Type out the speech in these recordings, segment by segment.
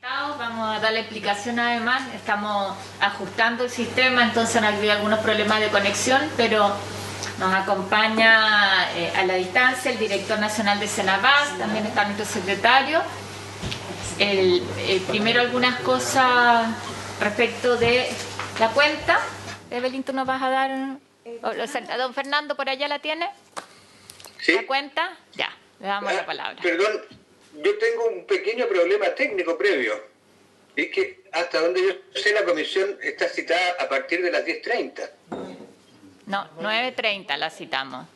Vamos a darle explicación además, estamos ajustando el sistema, entonces han habido algunos problemas de conexión, pero nos acompaña a la distancia el director nacional de Senabas, también está nuestro secretario. Primero algunas cosas respecto de la cuenta. Evelyn, ¿tú nos vas a dar? Don Fernando, ¿por allá la tiene? ¿Sí? ¿La cuenta? Ya, le damos la palabra. Perdón, yo tengo un pequeño problema técnico previo. Es que hasta donde yo sé la comisión está citada a partir de las 10:30. No, 9:30 la citamos.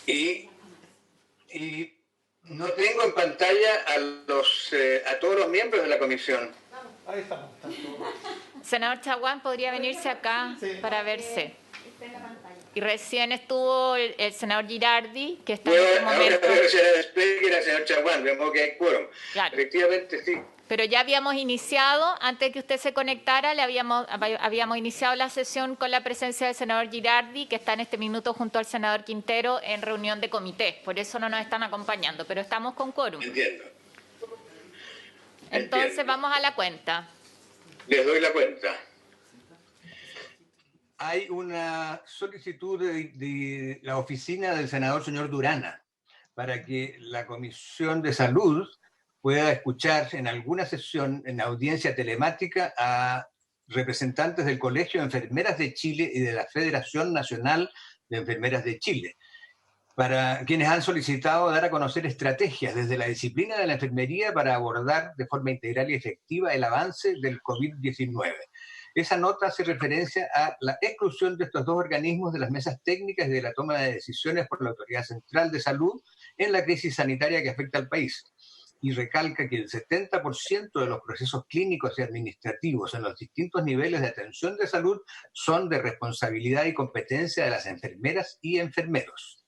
Y no tengo en pantalla a todos los miembros de la comisión. Ahí estamos. Senador Chaguán, ¿podría venirse acá para verse? Y recién estuvo el senador Girardi, que está en este momento. Ahora veo a la señora Speck y la señora Chaguán, vemos que hay quórum. Claro. Efectivamente, sí. Pero ya habíamos iniciado, antes de que usted se conectara, habíamos iniciado la sesión con la presencia del senador Girardi, que está en este minuto junto al senador Quintero en reunión de comité. Por eso no nos están acompañando, pero estamos con quórum. Entiendo. Entonces vamos a la cuenta. Les doy la cuenta. Hay una solicitud de la oficina del senador señor Durana para que la Comisión de Salud pueda escuchar en alguna sesión, en audiencia telemática, a representantes del Colegio de Enfermeras de Chile y de la Federación Nacional de Enfermeras de Chile, para quienes han solicitado dar a conocer estrategias desde la disciplina de la enfermería para abordar de forma integral y efectiva el avance del COVID-19. Esa nota hace referencia a la exclusión de estos dos organismos de las mesas técnicas y de la toma de decisiones por la Autoridad Central de Salud en la crisis sanitaria que afecta al país. Y recalca que el 70% de los procesos clínicos y administrativos en los distintos niveles de atención de salud son de responsabilidad y competencia de las enfermeras y enfermeros.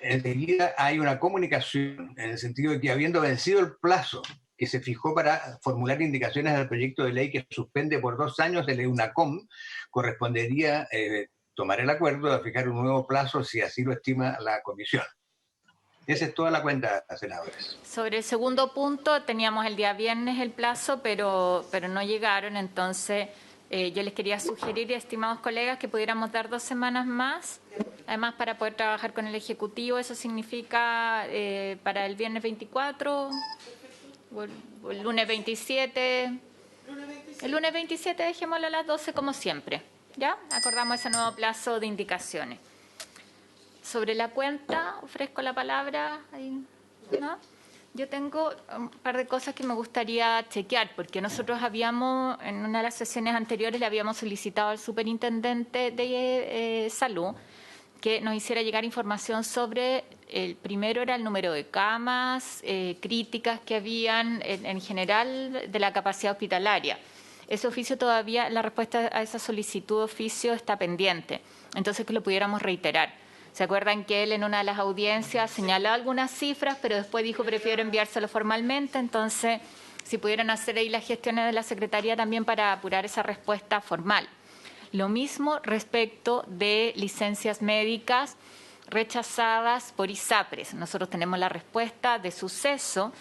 Enseguida hay una comunicación en el sentido de que, habiendo vencido el plazo que se fijó para formular indicaciones al proyecto de ley que suspende por 2 años el EUNACOM, correspondería tomar el acuerdo de fijar un nuevo plazo si así lo estima la comisión. Esa es toda la cuenta, senadores. Sobre el segundo punto, teníamos el día viernes el plazo, pero no llegaron, entonces yo les quería sugerir, estimados colegas, que pudiéramos dar 2 semanas más, además para poder trabajar con el Ejecutivo. Eso significa para el viernes 24... o el lunes 27. El lunes 27 dejémoslo a las 12 como siempre. ¿Ya? Acordamos ese nuevo plazo de indicaciones. Sobre la cuenta, ofrezco la palabra. ¿No? Yo tengo un par de cosas que me gustaría chequear, porque nosotros habíamos, en una de las sesiones anteriores, le habíamos solicitado al superintendente de salud que nos hiciera llegar información sobre, primero era el número de camas, críticas que habían en general de la capacidad hospitalaria. Ese oficio todavía, la respuesta a esa solicitud de oficio está pendiente, entonces que lo pudiéramos reiterar. ¿Se acuerdan que él en una de las audiencias señaló algunas cifras, pero después dijo prefiero enviárselo formalmente? Entonces, si pudieran hacer ahí las gestiones de la Secretaría también para apurar esa respuesta formal. Lo mismo respecto de licencias médicas rechazadas por ISAPRES. Nosotros tenemos la respuesta de suceso,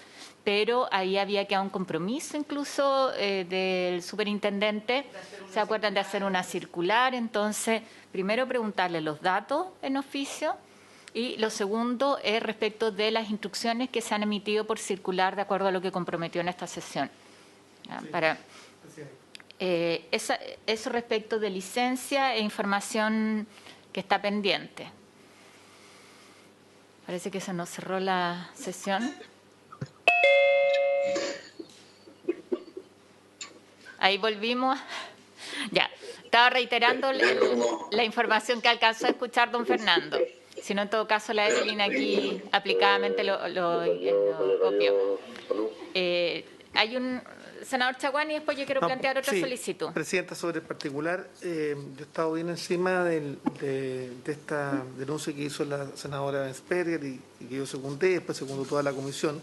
pero ahí había quedado un compromiso incluso del superintendente. ¿Se acuerdan de hacer una circular? Entonces, primero preguntarle los datos en oficio y lo segundo es respecto de las instrucciones que se han emitido por circular de acuerdo a lo que comprometió en esta sesión. Para eso respecto de licencia e información que está pendiente. Parece que se nos cerró la sesión. Ahí volvimos. Ya, estaba reiterando la información que alcanzó a escuchar don Fernando. Si no, en todo caso, la Evelyn aquí aplicadamente lo copió. Hay un... Senador Chaguán, y después yo quiero plantear otra solicitud. Presidenta, sobre el particular, yo he estado bien encima de esta denuncia que hizo la senadora Speck y que yo secundé, después secundó toda la comisión.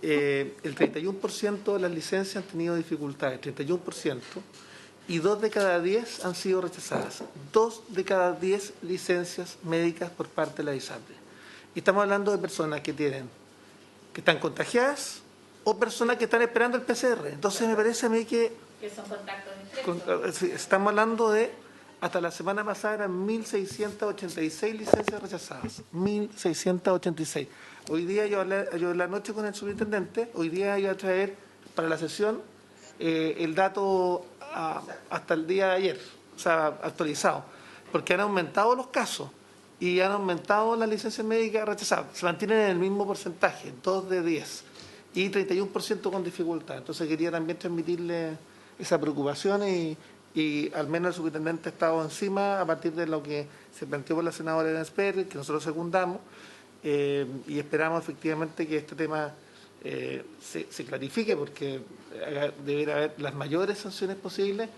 El 31% de las licencias han tenido dificultades, 31%, y 2 de cada 10 han sido rechazadas. 2 de cada 10 licencias médicas por parte de la ISAPRE. Y estamos hablando de personas que tienen que están contagiadas o personas que están esperando el PCR. Entonces me parece a mí que son contactos directos. estamos hablando de, hasta la semana pasada eran 1.686 licencias rechazadas, 1.686. Hoy día yo la noche con el superintendente, hoy día iba a traer para la sesión el dato hasta el día de ayer, o sea, actualizado, porque han aumentado los casos y han aumentado las licencias médicas rechazadas. Se mantienen en el mismo porcentaje, 2 de 10 y 31% con dificultad. Entonces quería también transmitirle esa preocupación y al menos el superintendente ha estado encima a partir de lo que se planteó por la senadora Evans Perry, que nosotros secundamos, y esperamos efectivamente que este tema se clarifique, porque debería haber las mayores sanciones posibles.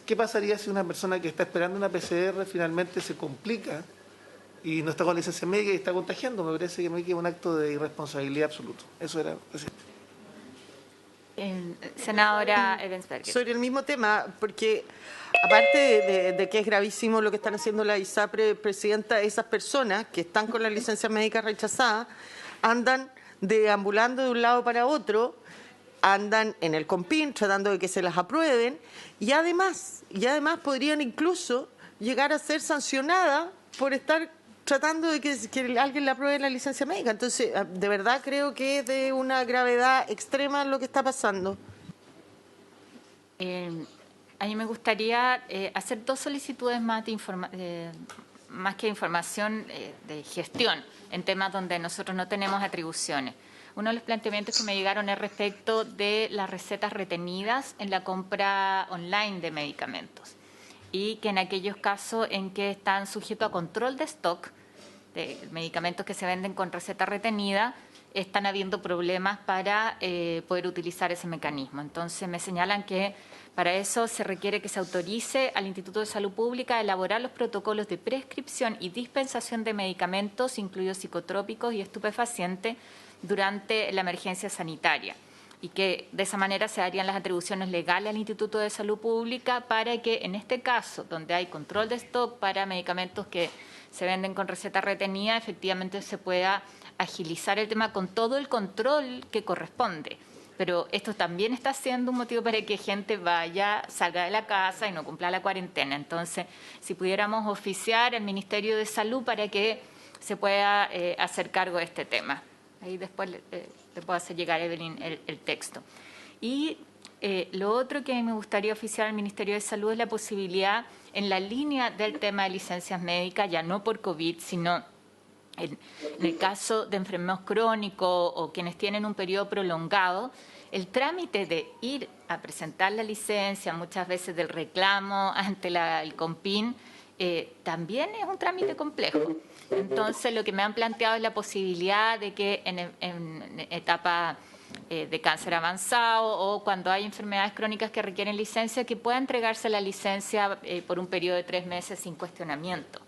¿Qué pasaría si una persona que está esperando una PCR finalmente se complica y no está con licencia médica y está contagiando? Me parece que es un acto de irresponsabilidad absoluto. Eso era, presidente. Senadora Ebensberger. Sobre el mismo tema, porque aparte de que es gravísimo lo que están haciendo la ISAPRE, Presidenta, esas personas que están con la licencia médica rechazada andan deambulando de un lado para otro, andan en el COMPIN tratando de que se las aprueben y además podrían incluso llegar a ser sancionadas por estar tratando de que alguien le apruebe la licencia médica. Entonces, de verdad creo que es de una gravedad extrema lo que está pasando. A mí me gustaría hacer 2 solicitudes más más que información de gestión en temas donde nosotros no tenemos atribuciones. Uno de los planteamientos que me llegaron es respecto de las recetas retenidas en la compra online de medicamentos y que en aquellos casos en que están sujetos a control de stock de medicamentos que se venden con receta retenida, están habiendo problemas para poder utilizar ese mecanismo. Entonces me señalan que para eso se requiere que se autorice al Instituto de Salud Pública a elaborar los protocolos de prescripción y dispensación de medicamentos, incluidos psicotrópicos y estupefacientes, durante la emergencia sanitaria, y que de esa manera se darían las atribuciones legales al Instituto de Salud Pública para que en este caso, donde hay control de stock para medicamentos que se venden con receta retenida, efectivamente se pueda agilizar el tema con todo el control que corresponde. Pero esto también está siendo un motivo para que gente vaya, salga de la casa y no cumpla la cuarentena. Entonces, si pudiéramos oficiar al Ministerio de Salud para que se pueda hacer cargo de este tema. Ahí después le puedo hacer llegar a Evelyn el texto. Y lo otro que me gustaría oficiar al Ministerio de Salud es la posibilidad, en la línea del tema de licencias médicas, ya no por COVID, sino en el caso de enfermos crónicos o quienes tienen un periodo prolongado, el trámite de ir a presentar la licencia, muchas veces del reclamo ante el COMPIN, también es un trámite complejo. Entonces, lo que me han planteado es la posibilidad de que en etapa de cáncer avanzado o cuando hay enfermedades crónicas que requieren licencia, que pueda entregarse la licencia por un periodo de 3 meses sin cuestionamiento.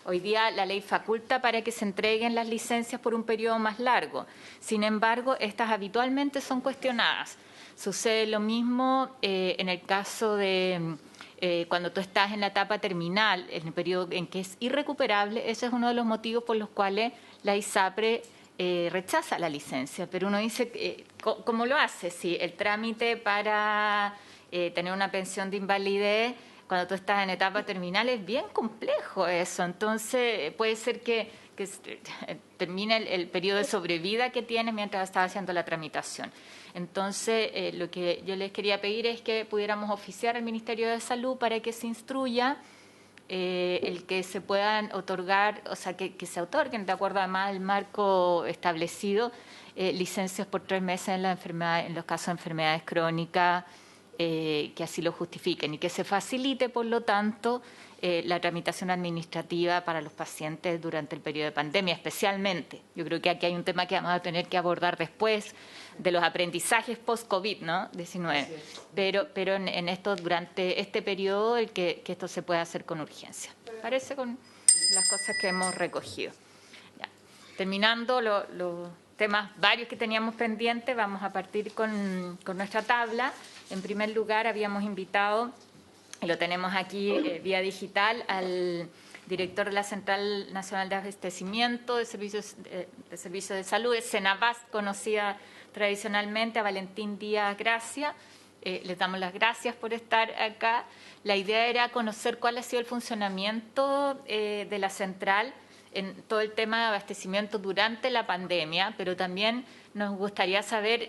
Hoy día la ley faculta para que se entreguen las licencias por un periodo más largo. Sin embargo, estas habitualmente son cuestionadas. Sucede lo mismo en el caso de cuando tú estás en la etapa terminal, en el periodo en que es irrecuperable. Ese es uno de los motivos por los cuales la ISAPRE rechaza la licencia. Pero uno dice, ¿cómo lo hace? Si el trámite para tener una pensión de invalidez cuando tú estás en etapa terminal es bien complejo eso. Entonces puede ser que termine el periodo de sobrevida que tienes mientras estás haciendo la tramitación. Entonces lo que yo les quería pedir es que pudiéramos oficiar al Ministerio de Salud para que se instruya el que se puedan otorgar, o sea, que se otorguen de acuerdo además al marco establecido licencias por 3 meses en los casos de enfermedades crónicas, que así lo justifiquen y que se facilite, por lo tanto, la tramitación administrativa para los pacientes durante el periodo de pandemia, especialmente. Yo creo que aquí hay un tema que vamos a tener que abordar después de los aprendizajes post-COVID, ¿no? 19. Pero en esto, durante este periodo, que esto se pueda hacer con urgencia. Parece con las cosas que hemos recogido. Ya. Terminando los temas varios que teníamos pendientes, vamos a partir con nuestra tabla. En primer lugar, habíamos invitado, y lo tenemos aquí vía digital, al director de la Central Nacional de Abastecimiento de Servicios de Salud, es Cenabast, conocida tradicionalmente, a Valentín Díaz Gracia. Les damos las gracias por estar acá. La idea era conocer cuál ha sido el funcionamiento de la central en todo el tema de abastecimiento durante la pandemia, pero también nos gustaría saber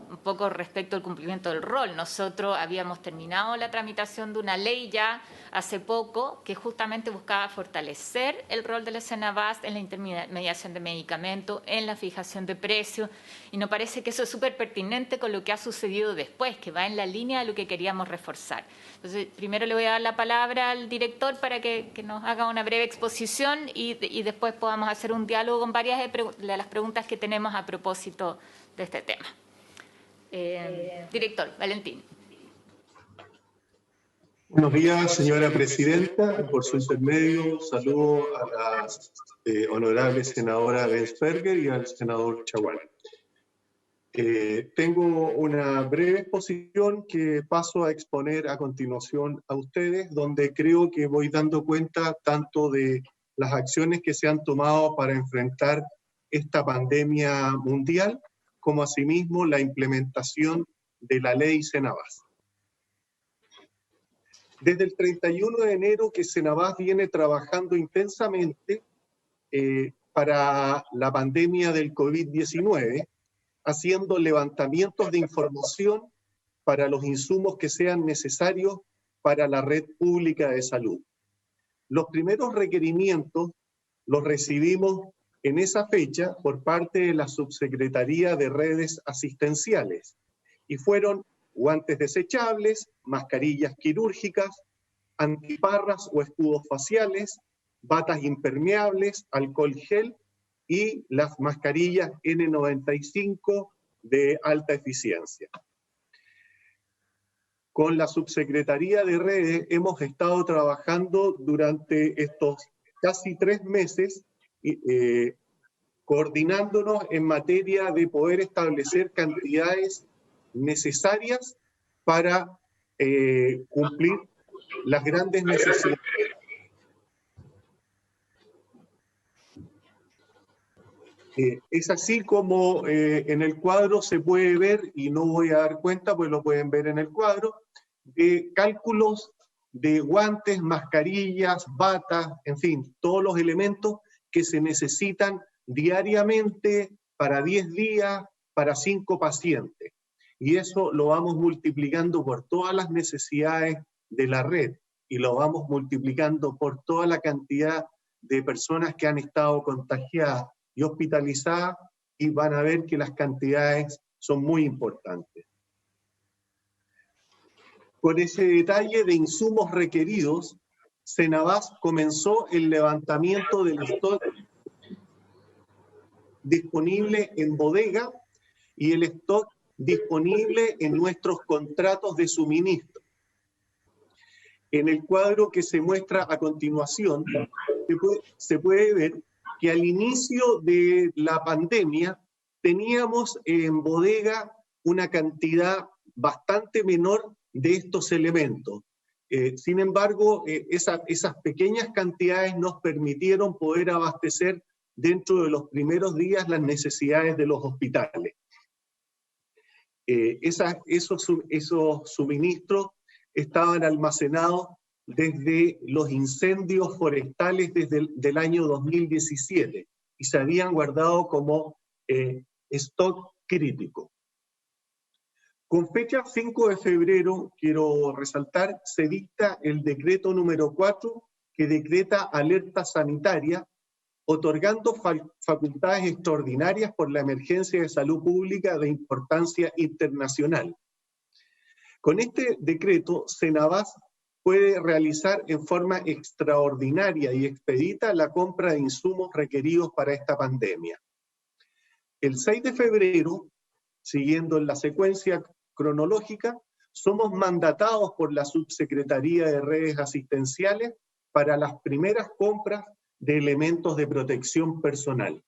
un poco respecto al cumplimiento del rol. Nosotros habíamos terminado la tramitación de una ley ya hace poco que justamente buscaba fortalecer el rol de la Cenabast en la intermediación de medicamentos, en la fijación de precios, y nos parece que eso es súper pertinente con lo que ha sucedido después, que va en la línea de lo que queríamos reforzar. Entonces, primero le voy a dar la palabra al director para que nos haga una breve exposición y después podamos hacer un diálogo con varias de las preguntas que tenemos a propósito de este tema. Director, Valentín. Buenos días, señora presidenta. Por su intermedio, saludo a la honorable senadora Bensperger y al senador Chaguán. Tengo una breve exposición que paso a exponer a continuación a ustedes, donde creo que voy dando cuenta tanto de las acciones que se han tomado para enfrentar esta pandemia mundial, como asimismo la implementación de la ley Cenabast. Desde el 31 de enero que Cenabast viene trabajando intensamente para la pandemia del COVID-19, haciendo levantamientos de información para los insumos que sean necesarios para la red pública de salud. Los primeros requerimientos los recibimos en esa fecha por parte de la Subsecretaría de Redes Asistenciales y fueron guantes desechables, mascarillas quirúrgicas, antiparras o escudos faciales, batas impermeables, alcohol gel y las mascarillas N95 de alta eficiencia. Con la Subsecretaría de Redes hemos estado trabajando durante estos casi 3 meses coordinándonos en materia de poder establecer cantidades necesarias para cumplir las grandes necesidades. Es así como en el cuadro se puede ver, y no voy a dar cuenta, pues lo pueden ver en el cuadro, de cálculos de guantes, mascarillas, batas, en fin, todos los elementos que se necesitan diariamente para 10 días, para 5 pacientes. Y eso lo vamos multiplicando por todas las necesidades de la red y lo vamos multiplicando por toda la cantidad de personas que han estado contagiadas y hospitalizadas, y van a ver que las cantidades son muy importantes. Con ese detalle de insumos requeridos, Cenabast comenzó el levantamiento del stock disponible en bodega y el stock disponible en nuestros contratos de suministro. En el cuadro que se muestra a continuación, se puede ver que al inicio de la pandemia teníamos en bodega una cantidad bastante menor de estos elementos. Sin embargo, esas pequeñas cantidades nos permitieron poder abastecer dentro de los primeros días las necesidades de los hospitales. Esos suministros estaban almacenados desde los incendios forestales desde el año 2017 y se habían guardado como stock crítico. Con fecha 5 de febrero, quiero resaltar, se dicta el decreto número 4 que decreta alerta sanitaria, otorgando facultades extraordinarias por la emergencia de salud pública de importancia internacional. Con este decreto, Cenabast puede realizar en forma extraordinaria y expedita la compra de insumos requeridos para esta pandemia. El 6 de febrero, siguiendo en la secuencia cronológica, somos mandatados por la Subsecretaría de Redes Asistenciales para las primeras compras de elementos de protección personal.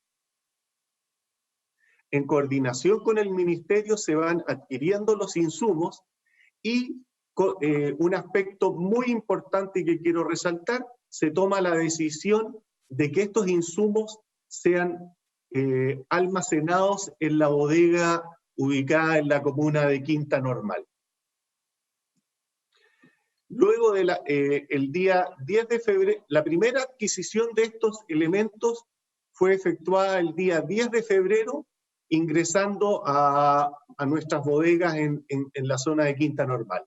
En coordinación con el Ministerio se van adquiriendo los insumos y un aspecto muy importante que quiero resaltar, se toma la decisión de que estos insumos sean almacenados en la bodega ubicada en la comuna de Quinta Normal. Luego el día 10 de febrero, la primera adquisición de estos elementos fue efectuada el día 10 de febrero, ingresando a nuestras bodegas en la zona de Quinta Normal.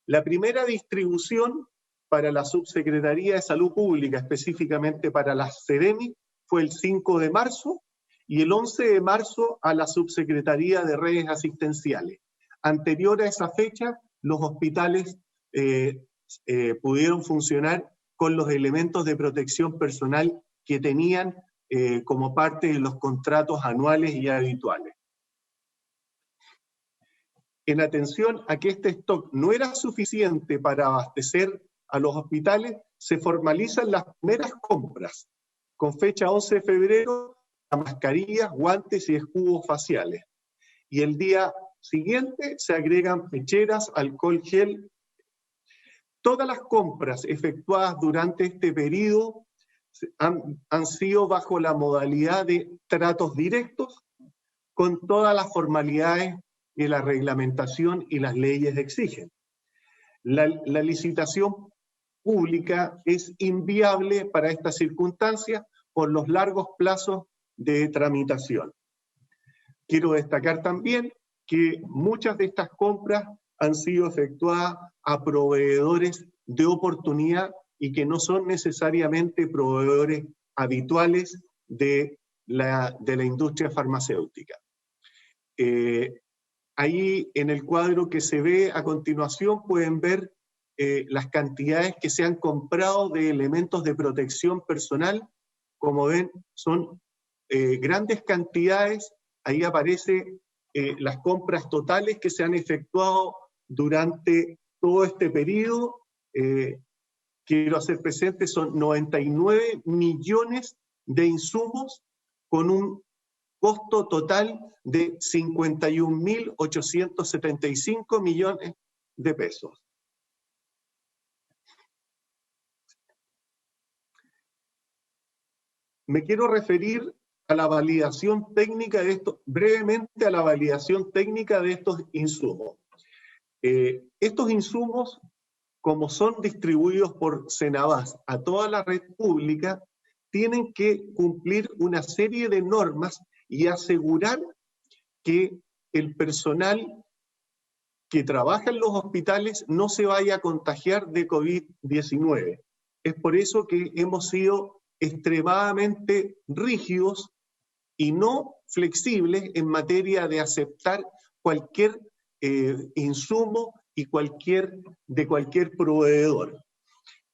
La primera distribución para la Subsecretaría de Salud Pública, específicamente para las Seremi, fue el 5 de marzo, y el 11 de marzo a la Subsecretaría de Redes Asistenciales. Anterior a esa fecha, los hospitales pudieron funcionar con los elementos de protección personal que tenían como parte de los contratos anuales y habituales. En atención a que este stock no era suficiente para abastecer a los hospitales, se formalizan las primeras compras, con fecha 11 de febrero, mascarillas, guantes y escudos faciales. Y el día siguiente se agregan pecheras, alcohol gel. Todas las compras efectuadas durante este periodo han sido bajo la modalidad de tratos directos, con todas las formalidades que la reglamentación y las leyes exigen. La licitación pública es inviable para estas circunstancias por los largos plazos de tramitación. Quiero destacar también que muchas de estas compras han sido efectuadas a proveedores de oportunidad y que no son necesariamente proveedores habituales de la industria farmacéutica. Ahí en el cuadro que se ve a continuación pueden ver las cantidades que se han comprado de elementos de protección personal. Como ven, son grandes cantidades. Ahí aparece las compras totales que se han efectuado durante todo este periodo. Quiero hacer presente, son 99 millones de insumos con un costo total de 51.875 millones de pesos. Me quiero referir a la validación técnica de esto, brevemente a la validación técnica de estos insumos. Estos insumos, como son distribuidos por Senabas a toda la red pública, tienen que cumplir una serie de normas y asegurar que el personal que trabaja en los hospitales no se vaya a contagiar de COVID-19. Es por eso que hemos sido extremadamente rígidos y no flexibles en materia de aceptar cualquier insumo y de cualquier proveedor.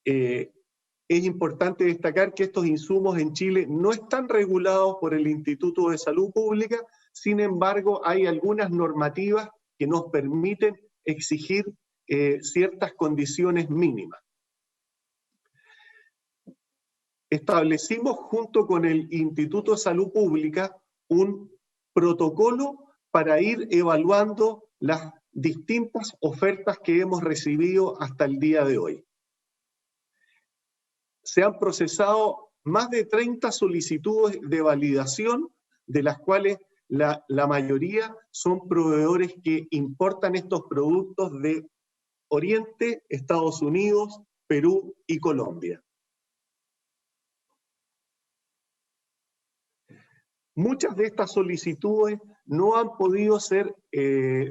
Es importante destacar que estos insumos en Chile no están regulados por el Instituto de Salud Pública, sin embargo hay algunas normativas que nos permiten exigir ciertas condiciones mínimas. Establecimos junto con el Instituto de Salud Pública un protocolo para ir evaluando las distintas ofertas que hemos recibido hasta el día de hoy. Se han procesado más de 30 solicitudes de validación, de las cuales la mayoría son proveedores que importan estos productos de Oriente, Estados Unidos, Perú y Colombia. Muchas de estas solicitudes no han podido ser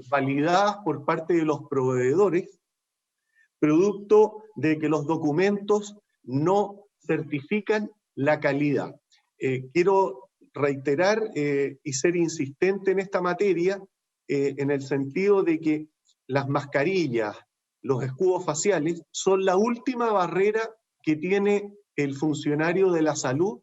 validadas por parte de los proveedores, producto de que los documentos no certifican la calidad. Quiero reiterar y ser insistente en esta materia, en el sentido de que las mascarillas, los escudos faciales, son la última barrera que tiene el funcionario de la salud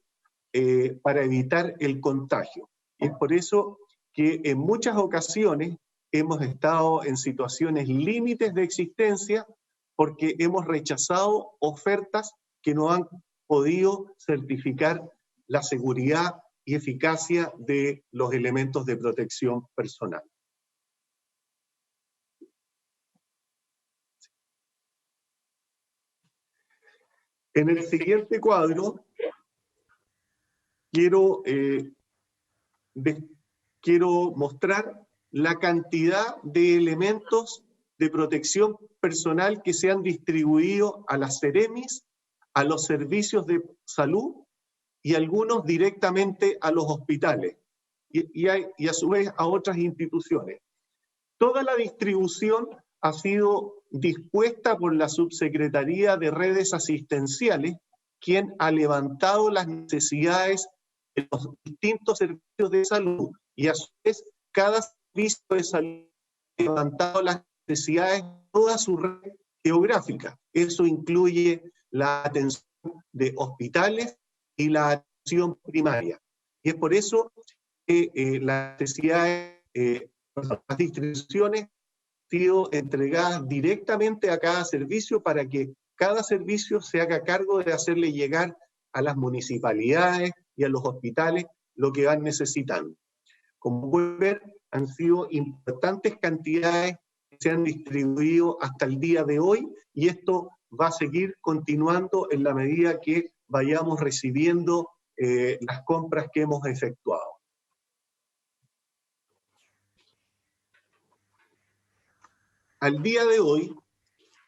para evitar el contagio. Y es por eso que en muchas ocasiones hemos estado en situaciones límites de existencia porque hemos rechazado ofertas que no han podido certificar la seguridad y eficacia de los elementos de protección personal. En el siguiente cuadro quiero mostrar la cantidad de elementos de protección personal que se han distribuido a las Ceremis, a los servicios de salud y algunos directamente a los hospitales y a su vez a otras instituciones. Toda la distribución ha sido dispuesta por la Subsecretaría de Redes Asistenciales, quien ha levantado las necesidades de los distintos servicios de salud y a su vez cada servicio de salud ha levantado las necesidades de toda su red geográfica. Eso incluye la atención de hospitales y la atención primaria. Y es por eso que las necesidades, las distribuciones han sido entregadas directamente a cada servicio para que cada servicio se haga cargo de hacerle llegar a las municipalidades y a los hospitales lo que van necesitando. Como pueden ver, han sido importantes cantidades que se han distribuido hasta el día de hoy y esto va a seguir continuando en la medida que vayamos recibiendo las compras que hemos efectuado. Al día de hoy,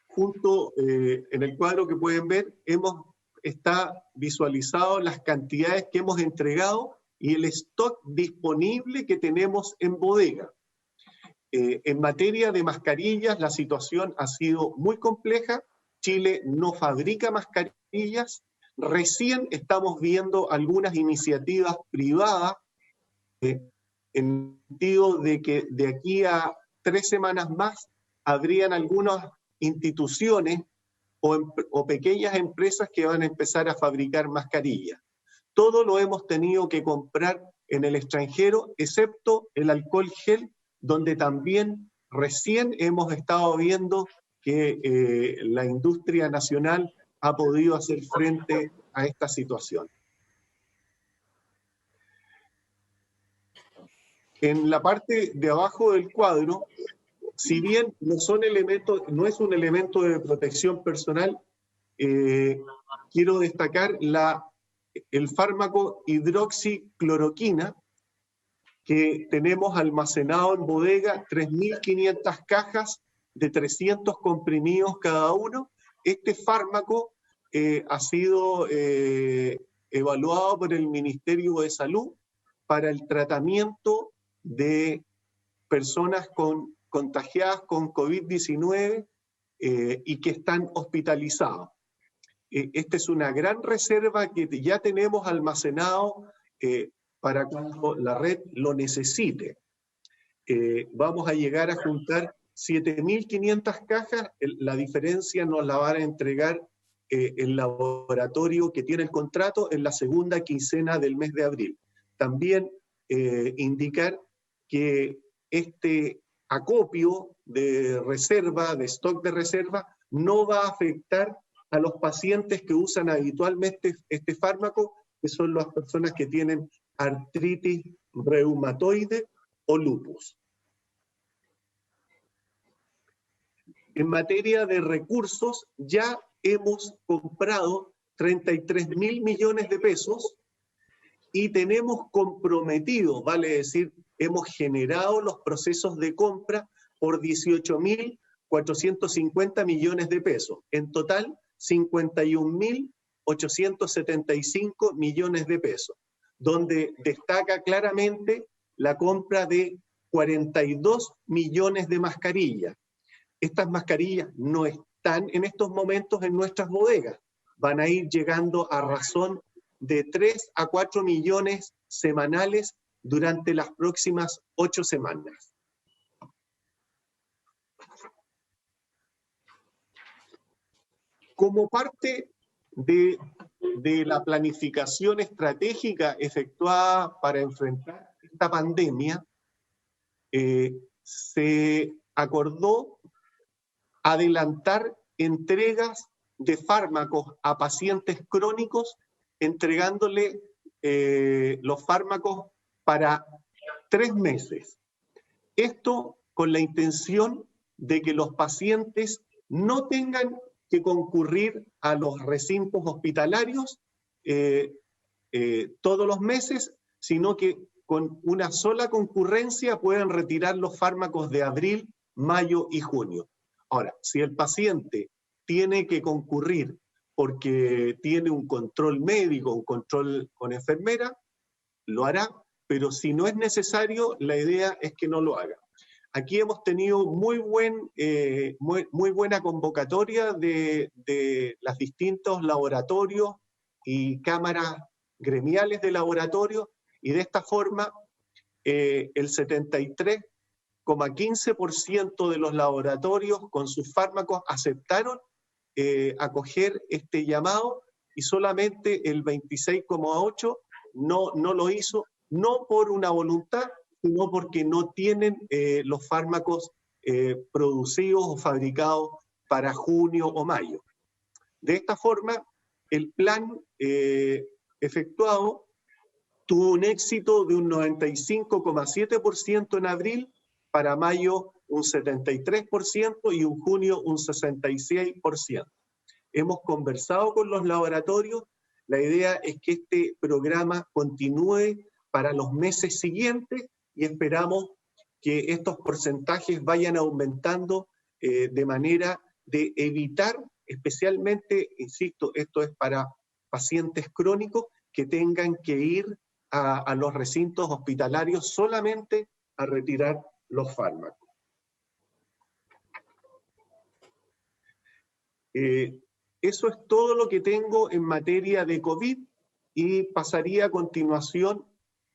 junto en el cuadro que pueden ver, está visualizado las cantidades que hemos entregado y el stock disponible que tenemos en bodega. En materia de mascarillas, la situación ha sido muy compleja. Chile no fabrica mascarillas. Recién estamos viendo algunas iniciativas privadas en el sentido de que de aquí a 3 semanas más habrían algunas instituciones o pequeñas empresas que van a empezar a fabricar mascarillas. Todo lo hemos tenido que comprar en el extranjero, excepto el alcohol gel, donde también recién hemos estado viendo que la industria nacional ha podido hacer frente a esta situación. En la parte de abajo del cuadro, si bien no es un elemento de protección personal, quiero destacar el fármaco hidroxicloroquina, que tenemos almacenado en bodega 3.500 cajas de 300 comprimidos cada uno. Este fármaco ha sido evaluado por el Ministerio de Salud para el tratamiento de personas contagiadas con COVID-19 y que están hospitalizados. Esta es una gran reserva que ya tenemos almacenado para cuando la red lo necesite. Vamos a llegar a juntar 7.500 cajas, la diferencia nos la van a entregar el laboratorio que tiene el contrato en la segunda quincena del mes de abril. También indicar que este acopio de reserva, de stock de reserva, no va a afectar a los pacientes que usan habitualmente este fármaco, que son las personas que tienen artritis reumatoide o lupus. En materia de recursos, ya hemos comprado 33.000 millones de pesos y tenemos comprometido, vale decir, hemos generado los procesos de compra por 18.450 millones de pesos. En total, 51.875 millones de pesos, donde destaca claramente la compra de 42 millones de mascarillas. Estas mascarillas no están en estos momentos en nuestras bodegas, van a ir llegando a razón de 3 a 4 millones semanales durante las próximas 8 semanas. Como parte de la planificación estratégica efectuada para enfrentar esta pandemia, se acordó adelantar entregas de fármacos a pacientes crónicos, entregándole los fármacos para 3 meses. Esto con la intención de que los pacientes no tengan que concurrir a los recintos hospitalarios todos los meses, sino que con una sola concurrencia pueden retirar los fármacos de abril, mayo y junio. Ahora, si el paciente tiene que concurrir porque tiene un control médico, un control con enfermera, lo hará, pero si no es necesario, la idea es que no lo haga. Aquí hemos tenido muy buena convocatoria de los distintos laboratorios y cámaras gremiales de laboratorios, y de esta forma el 73,15% de los laboratorios con sus fármacos aceptaron acoger este llamado, y solamente el 26,8% no lo hizo, no por una voluntad, sino porque no tienen los fármacos producidos o fabricados para junio o mayo. De esta forma, el plan efectuado tuvo un éxito de un 95,7% en abril, para mayo un 73% y en junio un 66%. Hemos conversado con los laboratorios, la idea es que este programa continúe para los meses siguientes y esperamos que estos porcentajes vayan aumentando de manera de evitar, especialmente, insisto, esto es para pacientes crónicos que tengan que ir a los recintos hospitalarios solamente a retirar los fármacos. Eso es todo lo que tengo en materia de COVID, y pasaría a continuación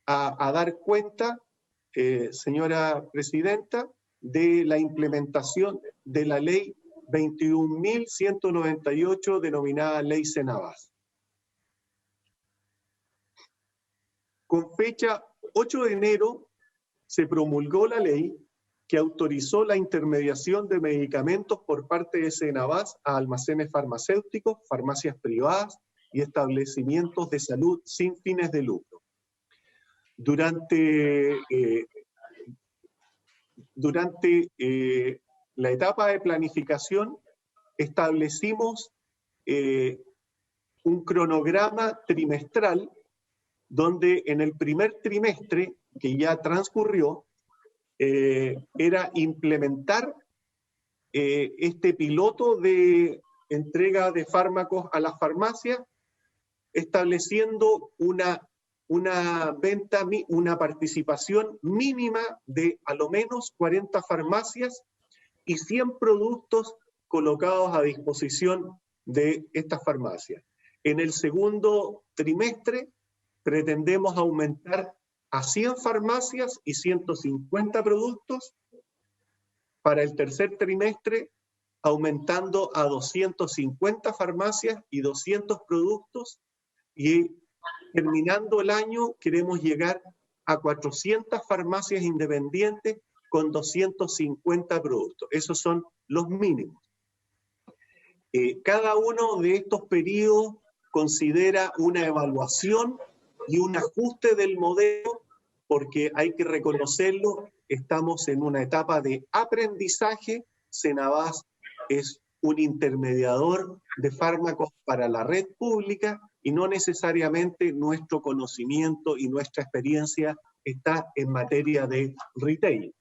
a dar cuenta, señora presidenta, de la implementación de la ley 21.198, denominada Ley Cenabás. Con fecha 8 de enero se promulgó la ley que autorizó la intermediación de medicamentos por parte de Cenabás a almacenes farmacéuticos, farmacias privadas y establecimientos de salud sin fines de lucro. Durante la etapa de planificación establecimos un cronograma trimestral donde en el primer trimestre, que ya transcurrió, era implementar este piloto de entrega de fármacos a las farmacias, estableciendo una participación mínima de a lo menos 40 farmacias y 100 productos colocados a disposición de estas farmacias. En el segundo trimestre pretendemos aumentar a 100 farmacias y 150 productos. Para el tercer trimestre, aumentando a 250 farmacias y 200 productos, y terminando el año queremos llegar a 400 farmacias independientes con 250 productos. Esos son los mínimos. Cada uno de estos periodos considera una evaluación y un ajuste del modelo, porque hay que reconocerlo, estamos en una etapa de aprendizaje. Cenabás es un intermediador de fármacos para la red pública y no necesariamente nuestro conocimiento y nuestra experiencia está en materia de retail.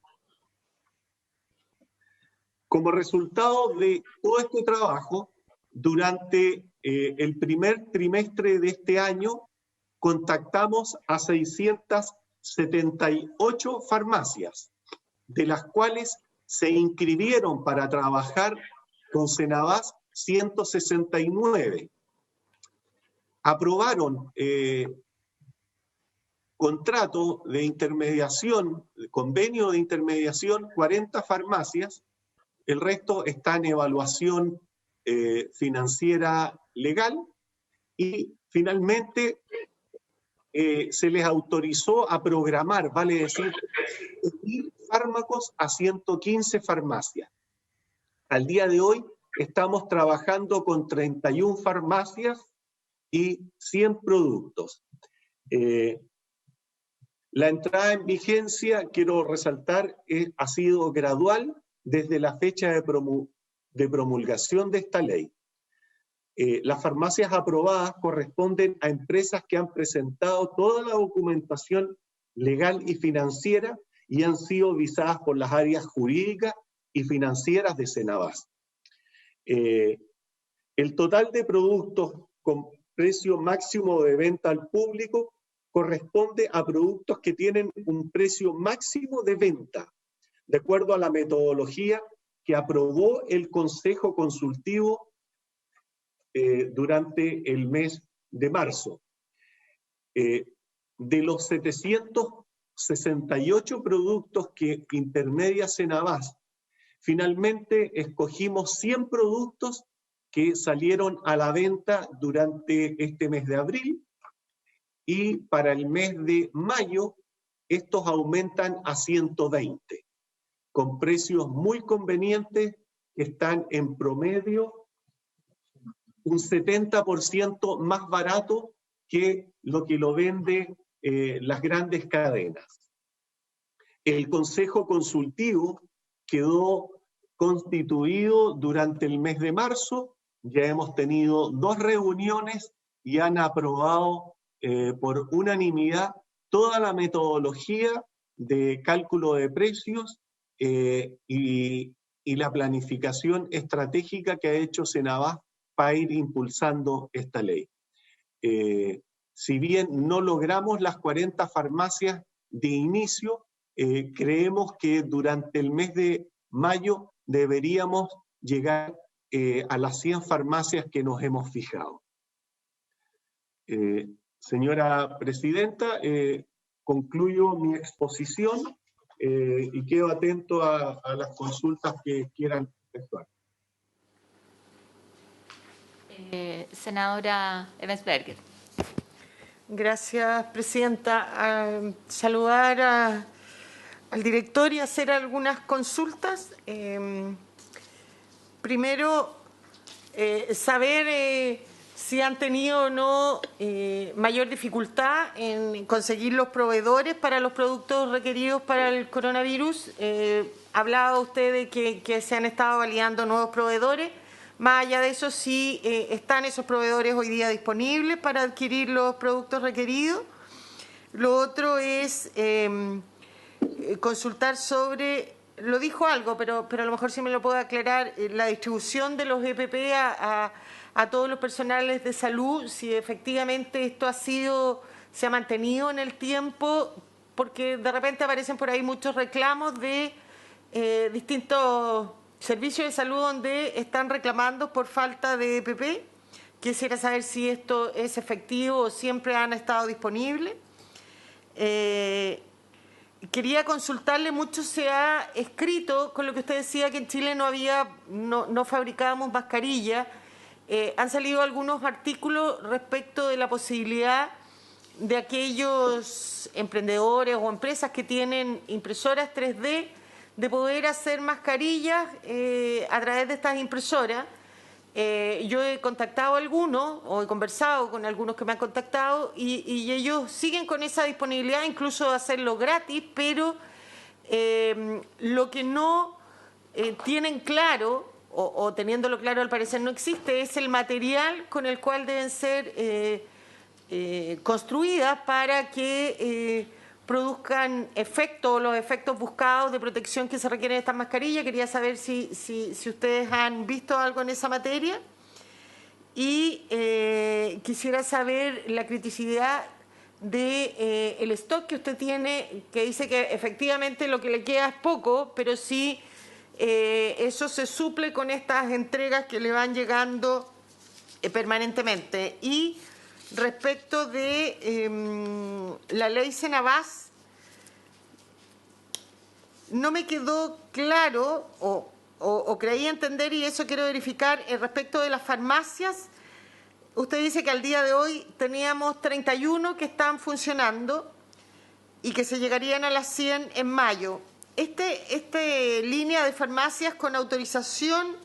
Como resultado de todo este trabajo, durante el primer trimestre de este año, contactamos a 678 farmacias, de las cuales se inscribieron para trabajar con Cenabás 169. Aprobaron contrato de intermediación, convenio de intermediación, 40 farmacias, el resto está en evaluación financiera legal, y finalmente se les autorizó a programar, vale decir, fármacos a 115 farmacias. Al día de hoy estamos trabajando con 31 farmacias y 100 productos. La entrada en vigencia, quiero resaltar, ha sido gradual desde la fecha de promulgación de esta ley. Las farmacias aprobadas corresponden a empresas que han presentado toda la documentación legal y financiera y han sido visadas por las áreas jurídicas y financieras de Senabas. El total de productos con precio máximo de venta al público corresponde a productos que tienen un precio máximo de venta, de acuerdo a la metodología que aprobó el Consejo Consultivo durante el mes de marzo. De los 768 productos que intermedia Senabas, finalmente escogimos 100 productos que salieron a la venta durante este mes de abril, y para el mes de mayo estos aumentan a 120, con precios muy convenientes que están en promedio un 70% más barato que lo vende las grandes cadenas. El Consejo Consultivo quedó constituido durante el mes de marzo, ya hemos tenido 2 reuniones y han aprobado por unanimidad toda la metodología de cálculo de precios y la planificación estratégica que ha hecho Senabas para ir impulsando esta ley. Si bien no logramos las 40 farmacias de inicio, creemos que durante el mes de mayo deberíamos llegar a las 100 farmacias que nos hemos fijado. Señora Presidenta, concluyo mi exposición y quedo atento a las consultas que quieran efectuar. Senadora Ebensberger. Gracias, Presidenta. Saludar al director y hacer algunas consultas. Primero, saber si han tenido o no mayor dificultad en conseguir los proveedores para los productos requeridos para el coronavirus. Hablaba usted de que se han estado validando nuevos proveedores. Más allá de eso, sí están esos proveedores hoy día disponibles para adquirir los productos requeridos. Lo otro es consultar sobre, lo dijo algo, pero a lo mejor sí me lo puede aclarar, la distribución de los EPP a todos los personales de salud, si efectivamente esto se ha mantenido en el tiempo, porque de repente aparecen por ahí muchos reclamos de distintos servicios de salud donde están reclamando por falta de EPP. Quisiera saber si esto es efectivo o siempre han estado disponibles. Quería consultarle, mucho se ha escrito con lo que usted decía que en Chile no fabricábamos mascarillas. Han salido algunos artículos respecto de la posibilidad de aquellos emprendedores o empresas que tienen impresoras 3D de poder hacer mascarillas a través de estas impresoras. Yo he contactado a algunos, o he conversado con algunos que me han contactado, y ellos siguen con esa disponibilidad, incluso de hacerlo gratis, pero lo que no tienen claro, o teniéndolo claro al parecer no existe, es el material con el cual deben ser construidas para que produzcan efectos, los efectos buscados de protección que se requieren de estas mascarillas. Quería saber si ustedes han visto algo en esa materia. Y quisiera saber la criticidad de el stock que usted tiene, que dice que efectivamente lo que le queda es poco, pero sí eso se suple con estas entregas que le van llegando permanentemente. Y respecto de la ley Senabas, no me quedó claro o creí entender, y eso quiero verificar, respecto de las farmacias. Usted dice que al día de hoy teníamos 31 que están funcionando y que se llegarían a las 100 en mayo. Línea de farmacias con autorización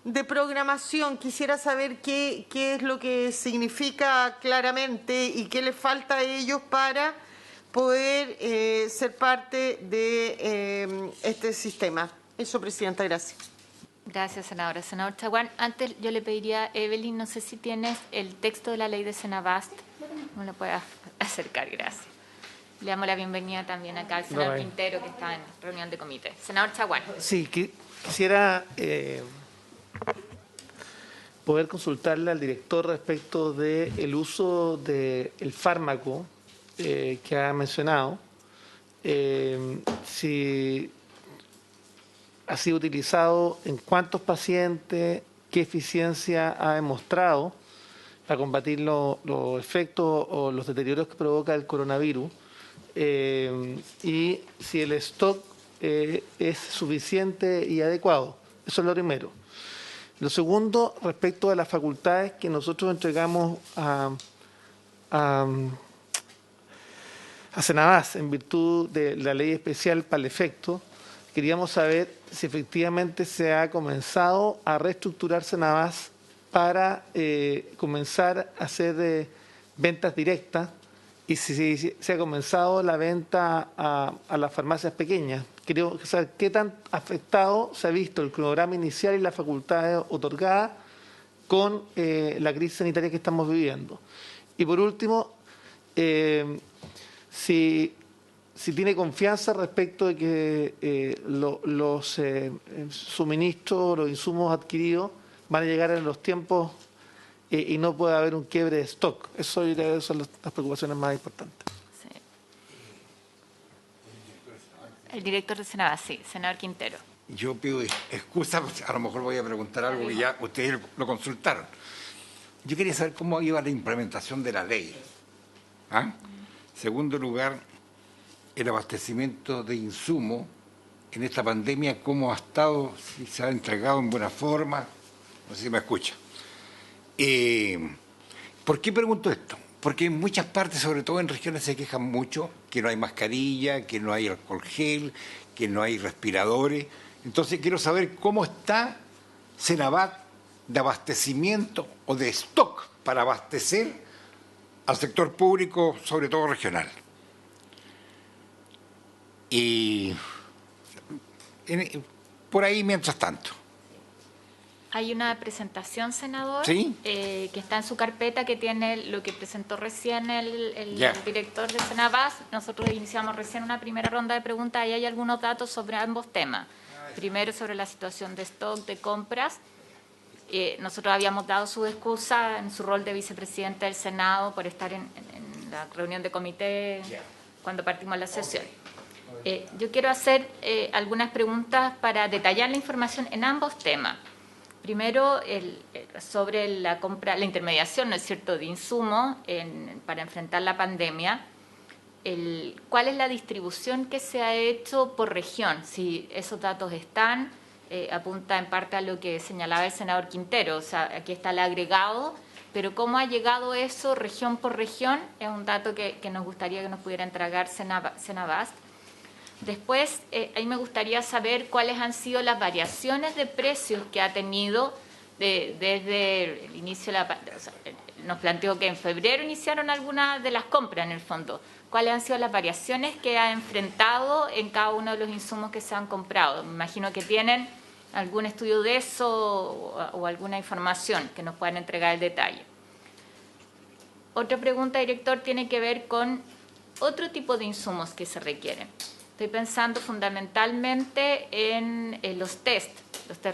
de programación, quisiera saber qué es lo que significa claramente y qué les falta a ellos para poder ser parte de este sistema. Eso, Presidenta, gracias. Gracias, senadora. Senador Chaguán, antes yo le pediría a Evelyn, no sé si tienes el texto de la ley de Senabast, no lo puedas acercar, gracias. Le damos la bienvenida también acá al senador Quintero, que está en reunión de comité. Senador Chaguán. Sí, quisiera poder consultarle al director respecto del uso del fármaco que ha mencionado, si ha sido utilizado en cuántos pacientes, qué eficiencia ha demostrado para combatir los efectos o los deterioros que provoca el coronavirus, y si el stock es suficiente y adecuado. Eso es lo primero. Lo segundo, respecto a las facultades que nosotros entregamos a Senabast en virtud de la ley especial para el efecto, queríamos saber si efectivamente se ha comenzado a reestructurar Senabast para comenzar a hacer ventas directas y si se ha comenzado la venta a las farmacias pequeñas. Queremos saber qué tan afectado se ha visto el cronograma inicial y las facultades otorgadas con la crisis sanitaria que estamos viviendo. Y por último, si tiene confianza respecto de que los suministros, los insumos adquiridos van a llegar en los tiempos y no puede haber un quiebre de stock. Eso son las preocupaciones más importantes. Sí. El director de Senabast, sí, senador Quintero. Yo pido excusas, a lo mejor voy a preguntar algo que ya ustedes lo consultaron. Yo quería saber cómo iba la implementación de la ley. Segundo lugar, el abastecimiento de insumos en esta pandemia, cómo ha estado, si se ha entregado en buena forma, no sé si me escucha. ¿Por qué pregunto esto? Porque en muchas partes, sobre todo en regiones, se quejan mucho que no hay mascarilla, que no hay alcohol gel, que no hay respiradores. Entonces quiero saber cómo está Senabast de abastecimiento o de stock para abastecer al sector público, sobre todo regional. Y por ahí, mientras tanto. Hay una presentación, senador, ¿Sí? Que está en su carpeta, que tiene lo que presentó recién el director de Senabast. Nosotros iniciamos recién una primera ronda de preguntas y hay algunos datos sobre ambos temas. Primero, sobre la situación de stock, de compras. Nosotros habíamos dado su excusa en su rol de vicepresidente del Senado por estar en la reunión de comité cuando partimos la sesión. Yo quiero hacer algunas preguntas para detallar la información en ambos temas. Primero, sobre la compra, la intermediación, ¿no es cierto?, de insumos para enfrentar la pandemia. ¿Cuál es la distribución que se ha hecho por región? Si esos datos están, apunta en parte a lo que señalaba el senador Quintero. O sea, aquí está el agregado, pero cómo ha llegado eso región por región es un dato que nos gustaría que nos pudiera entregar Senabast. Después, ahí me gustaría saber cuáles han sido las variaciones de precios que ha tenido desde el inicio de la pandemia. O sea, nos planteó que en febrero iniciaron algunas de las compras, en el fondo. ¿Cuáles han sido las variaciones que ha enfrentado en cada uno de los insumos que se han comprado? Me imagino que tienen algún estudio de eso o alguna información que nos puedan entregar el detalle. Otra pregunta, director, tiene que ver con otro tipo de insumos que se requieren. Estoy pensando fundamentalmente en los test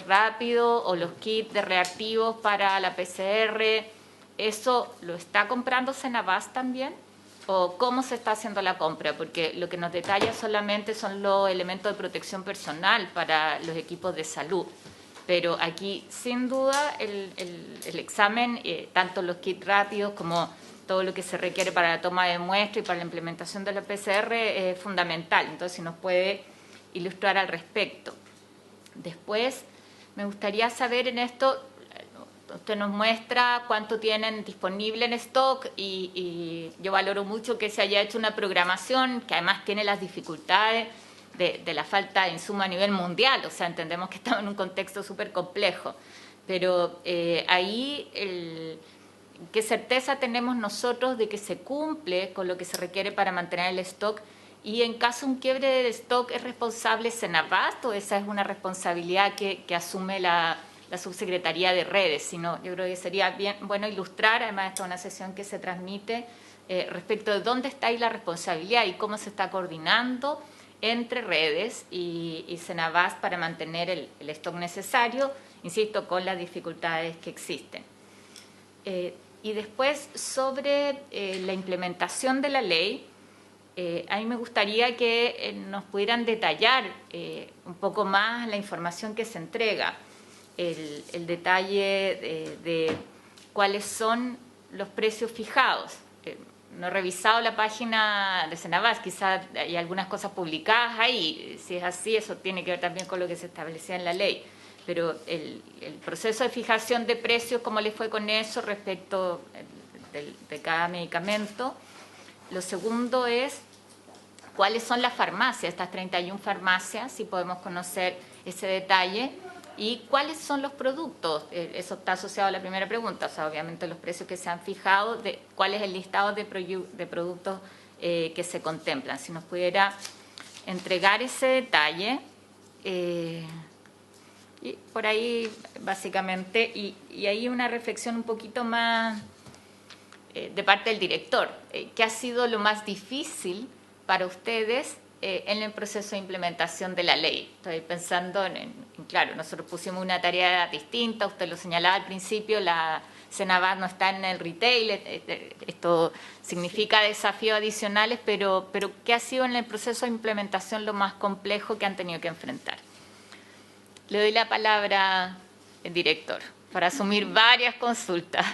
rápidos o los kits de reactivos para la PCR. ¿Eso lo está comprando Senabast también? ¿O cómo se está haciendo la compra? Porque lo que nos detalla solamente son los elementos de protección personal para los equipos de salud. Pero aquí, sin duda, el examen, tanto los kits rápidos como todo lo que se requiere para la toma de muestra y para la implementación de la PCR es fundamental. Entonces, si nos puede ilustrar al respecto. Después, me gustaría saber en esto, usted nos muestra cuánto tienen disponible en stock y yo valoro mucho que se haya hecho una programación que además tiene las dificultades de la falta de insumo a nivel mundial. O sea, entendemos que estamos en un contexto súper complejo. Pero ahí ¿qué certeza tenemos nosotros de que se cumple con lo que se requiere para mantener el stock Y en caso de un quiebre del stock, ¿es responsable Senabast o esa es una responsabilidad que asume la Subsecretaría de Redes? Sino, yo creo que sería bien bueno ilustrar, además esta es una sesión que se transmite, respecto de dónde está ahí la responsabilidad y cómo se está coordinando entre Redes y Senabast para mantener el stock necesario, insisto, con las dificultades que existen. Y después, sobre la implementación de la ley, a mí me gustaría que nos pudieran detallar un poco más la información que se entrega, el detalle de cuáles son los precios fijados. No he revisado la página de Senabast, quizás hay algunas cosas publicadas ahí. Si es así, eso tiene que ver también con lo que se establecía en la ley. Pero el proceso de fijación de precios, ¿cómo le fue con eso respecto de cada medicamento? Lo segundo es, ¿cuáles son las farmacias, estas 31 farmacias, si podemos conocer ese detalle? ¿Y cuáles son los productos? Eso está asociado a la primera pregunta, o sea, obviamente los precios que se han fijado, ¿cuál es el listado de productos que se contemplan? Si nos pudiera entregar ese detalle, y por ahí básicamente, y ahí una reflexión un poquito más de parte del director. ¿Qué ha sido lo más difícil para ustedes en el proceso de implementación de la ley? Estoy pensando claro, nosotros pusimos una tarea distinta, usted lo señalaba al principio, la Senabast no está en el retail, esto significa desafíos adicionales, pero ¿qué ha sido en el proceso de implementación lo más complejo que han tenido que enfrentar? Le doy la palabra al director para asumir varias consultas.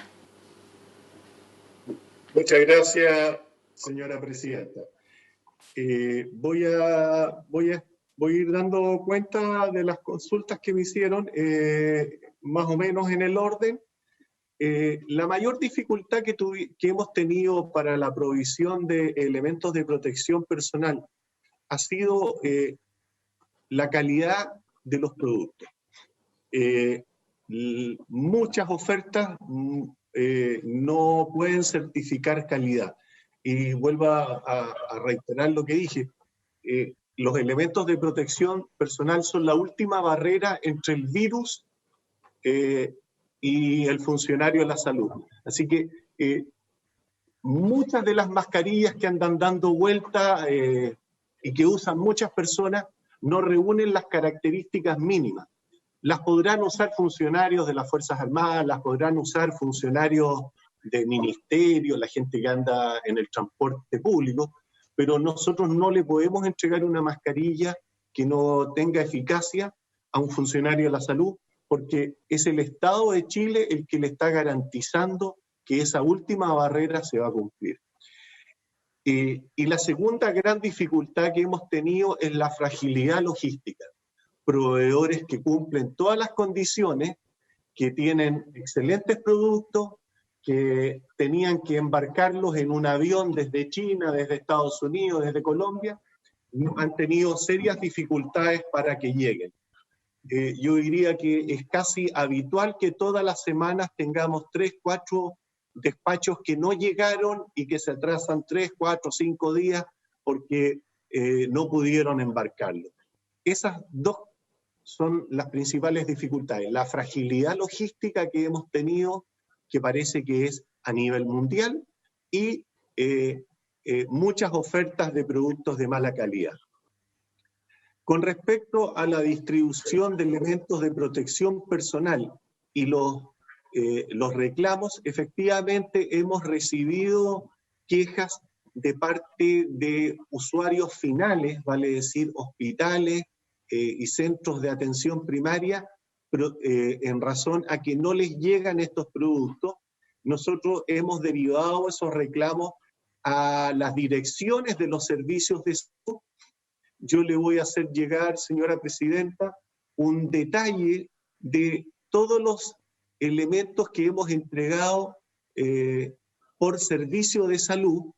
Muchas gracias, señora presidenta. Voy a ir dando cuenta de las consultas que me hicieron, más o menos en el orden. La mayor dificultad que hemos tenido para la provisión de elementos de protección personal ha sido la calidad de los productos. Muchas ofertas no pueden certificar calidad. Y vuelvo a reiterar lo que dije. Los elementos de protección personal son la última barrera entre el virus y el funcionario de la salud. Así que muchas de las mascarillas que andan dando vuelta y que usan muchas personas no reúnen las características mínimas. Las podrán usar funcionarios de las Fuerzas Armadas, las podrán usar funcionarios de ministerio, la gente que anda en el transporte público, pero nosotros no le podemos entregar una mascarilla que no tenga eficacia a un funcionario de la salud, porque es el Estado de Chile el que le está garantizando que esa última barrera se va a cumplir. Y la segunda gran dificultad que hemos tenido es la fragilidad logística. Proveedores que cumplen todas las condiciones, que tienen excelentes productos, que tenían que embarcarlos en un avión desde China, desde Estados Unidos, desde Colombia, han tenido serias dificultades para que lleguen. Yo diría que es casi habitual que todas las semanas tengamos 3, 4 despachos que no llegaron y que se atrasan 3, 4, 5 días porque no pudieron embarcarlo. Esas dos son las principales dificultades. La fragilidad logística que hemos tenido, que parece que es a nivel mundial, y muchas ofertas de productos de mala calidad. Con respecto a la distribución de elementos de protección personal y los reclamos, efectivamente hemos recibido quejas de parte de usuarios finales, vale decir hospitales y centros de atención primaria, pero, en razón a que no les llegan estos productos. Nosotros hemos derivado esos reclamos a las direcciones de los servicios de salud. Yo le voy a hacer llegar, señora presidenta, un detalle de todos los elementos que hemos entregado por servicio de salud,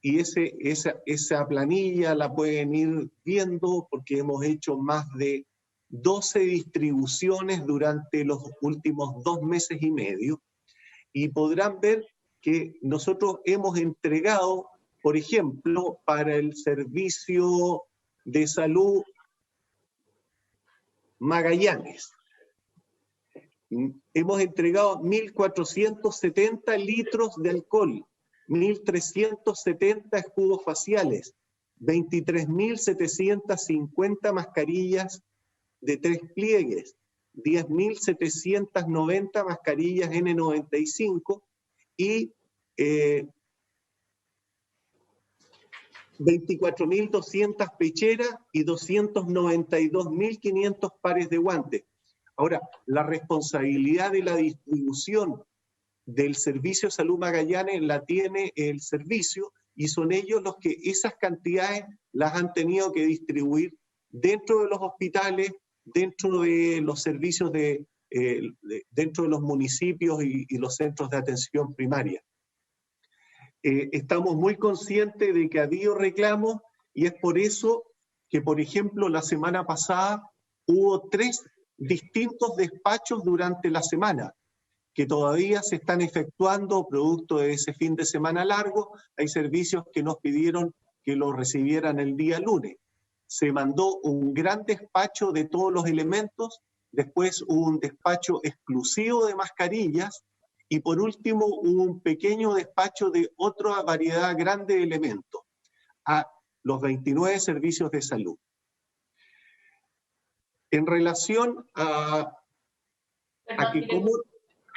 y esa planilla la pueden ir viendo porque hemos hecho más de 12 distribuciones durante los últimos 2 meses y medio, y podrán ver que nosotros hemos entregado por ejemplo, para el servicio de salud Magallanes. Hemos entregado 1.470 litros de alcohol, 1.370 escudos faciales, 23.750 mascarillas de 3 pliegues, 10.790 mascarillas N95 y 24.200 pecheras y 292.500 pares de guantes. Ahora, la responsabilidad de la distribución del Servicio de Salud Magallanes la tiene el servicio y son ellos los que esas cantidades las han tenido que distribuir dentro de los hospitales, dentro de los servicios dentro de los municipios y los centros de atención primaria. Estamos muy conscientes de que ha habido reclamos y es por eso que, por ejemplo, la semana pasada hubo 3 distintos despachos durante la semana que todavía se están efectuando producto de ese fin de semana largo. Hay servicios que nos pidieron que lo recibieran el día lunes. Se mandó un gran despacho de todos los elementos, después hubo un despacho exclusivo de mascarillas y por último hubo un pequeño despacho de otra variedad grande de elementos a los 29 servicios de salud. En relación a que cómo...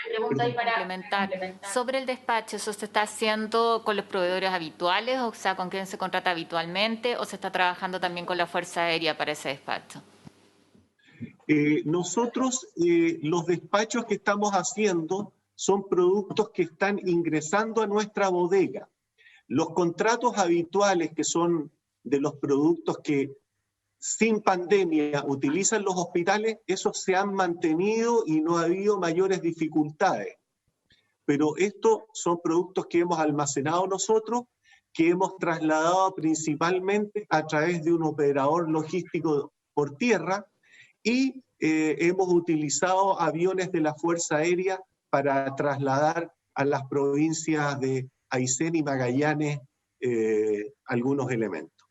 Pregunta ahí para complementar. Sobre el despacho, ¿eso se está haciendo con los proveedores habituales? O sea, ¿con quién se contrata habitualmente? ¿O se está trabajando también con la Fuerza Aérea para ese despacho? Nosotros, los despachos que estamos haciendo son productos que están ingresando a nuestra bodega. Los contratos habituales, que son de los productos que sin pandemia utilizan los hospitales, esos se han mantenido y no ha habido mayores dificultades. Pero estos son productos que hemos almacenado nosotros, que hemos trasladado principalmente a través de un operador logístico por tierra y hemos utilizado aviones de la Fuerza Aérea para trasladar a las provincias de Aysén y Magallanes algunos elementos.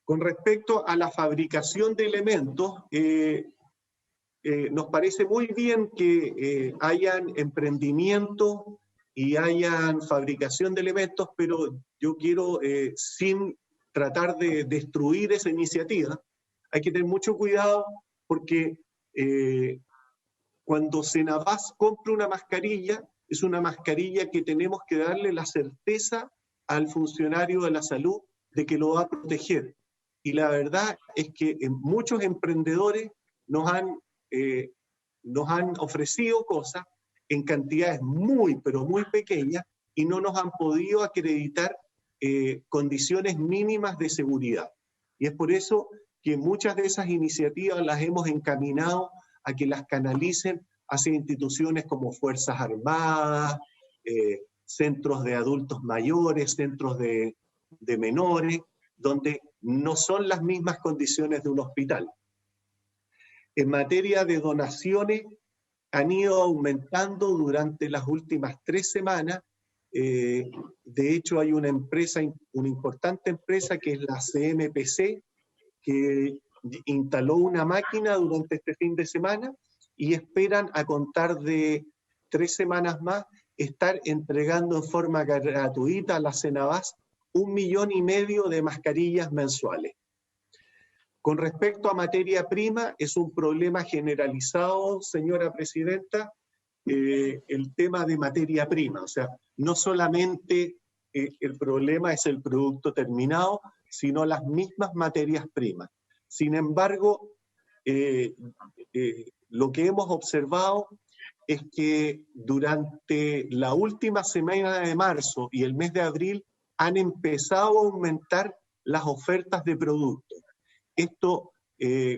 Con respecto a la fabricación de elementos, nos parece muy bien que hayan emprendimiento y hayan fabricación de elementos, pero yo quiero, sin tratar de destruir esa iniciativa, hay que tener mucho cuidado porque cuando Senavás compra una mascarilla, es una mascarilla que tenemos que darle la certeza al funcionario de la salud de que lo va a proteger. Y la verdad es que muchos emprendedores nos han ofrecido cosas en cantidades muy, pero muy pequeñas y no nos han podido acreditar condiciones mínimas de seguridad. Y es por eso que muchas de esas iniciativas las hemos encaminado a que las canalicen hacia instituciones como Fuerzas Armadas, centros de adultos mayores, centros de menores, donde no son las mismas condiciones de un hospital. En materia de donaciones, han ido aumentando durante las últimas 3 semanas. De hecho, hay una empresa, una importante empresa que es la CMPC, que instaló una máquina durante este fin de semana y esperan, a contar de 3 semanas más, estar entregando en forma gratuita a la Senavás 1,5 millones de mascarillas mensuales. Con respecto a materia prima, es un problema generalizado, señora presidenta, el tema de materia prima. O sea, no solamente el problema es el producto terminado, sino las mismas materias primas. Sin embargo, lo que hemos observado es que durante la última semana de marzo y el mes de abril han empezado a aumentar las ofertas de productos. Esto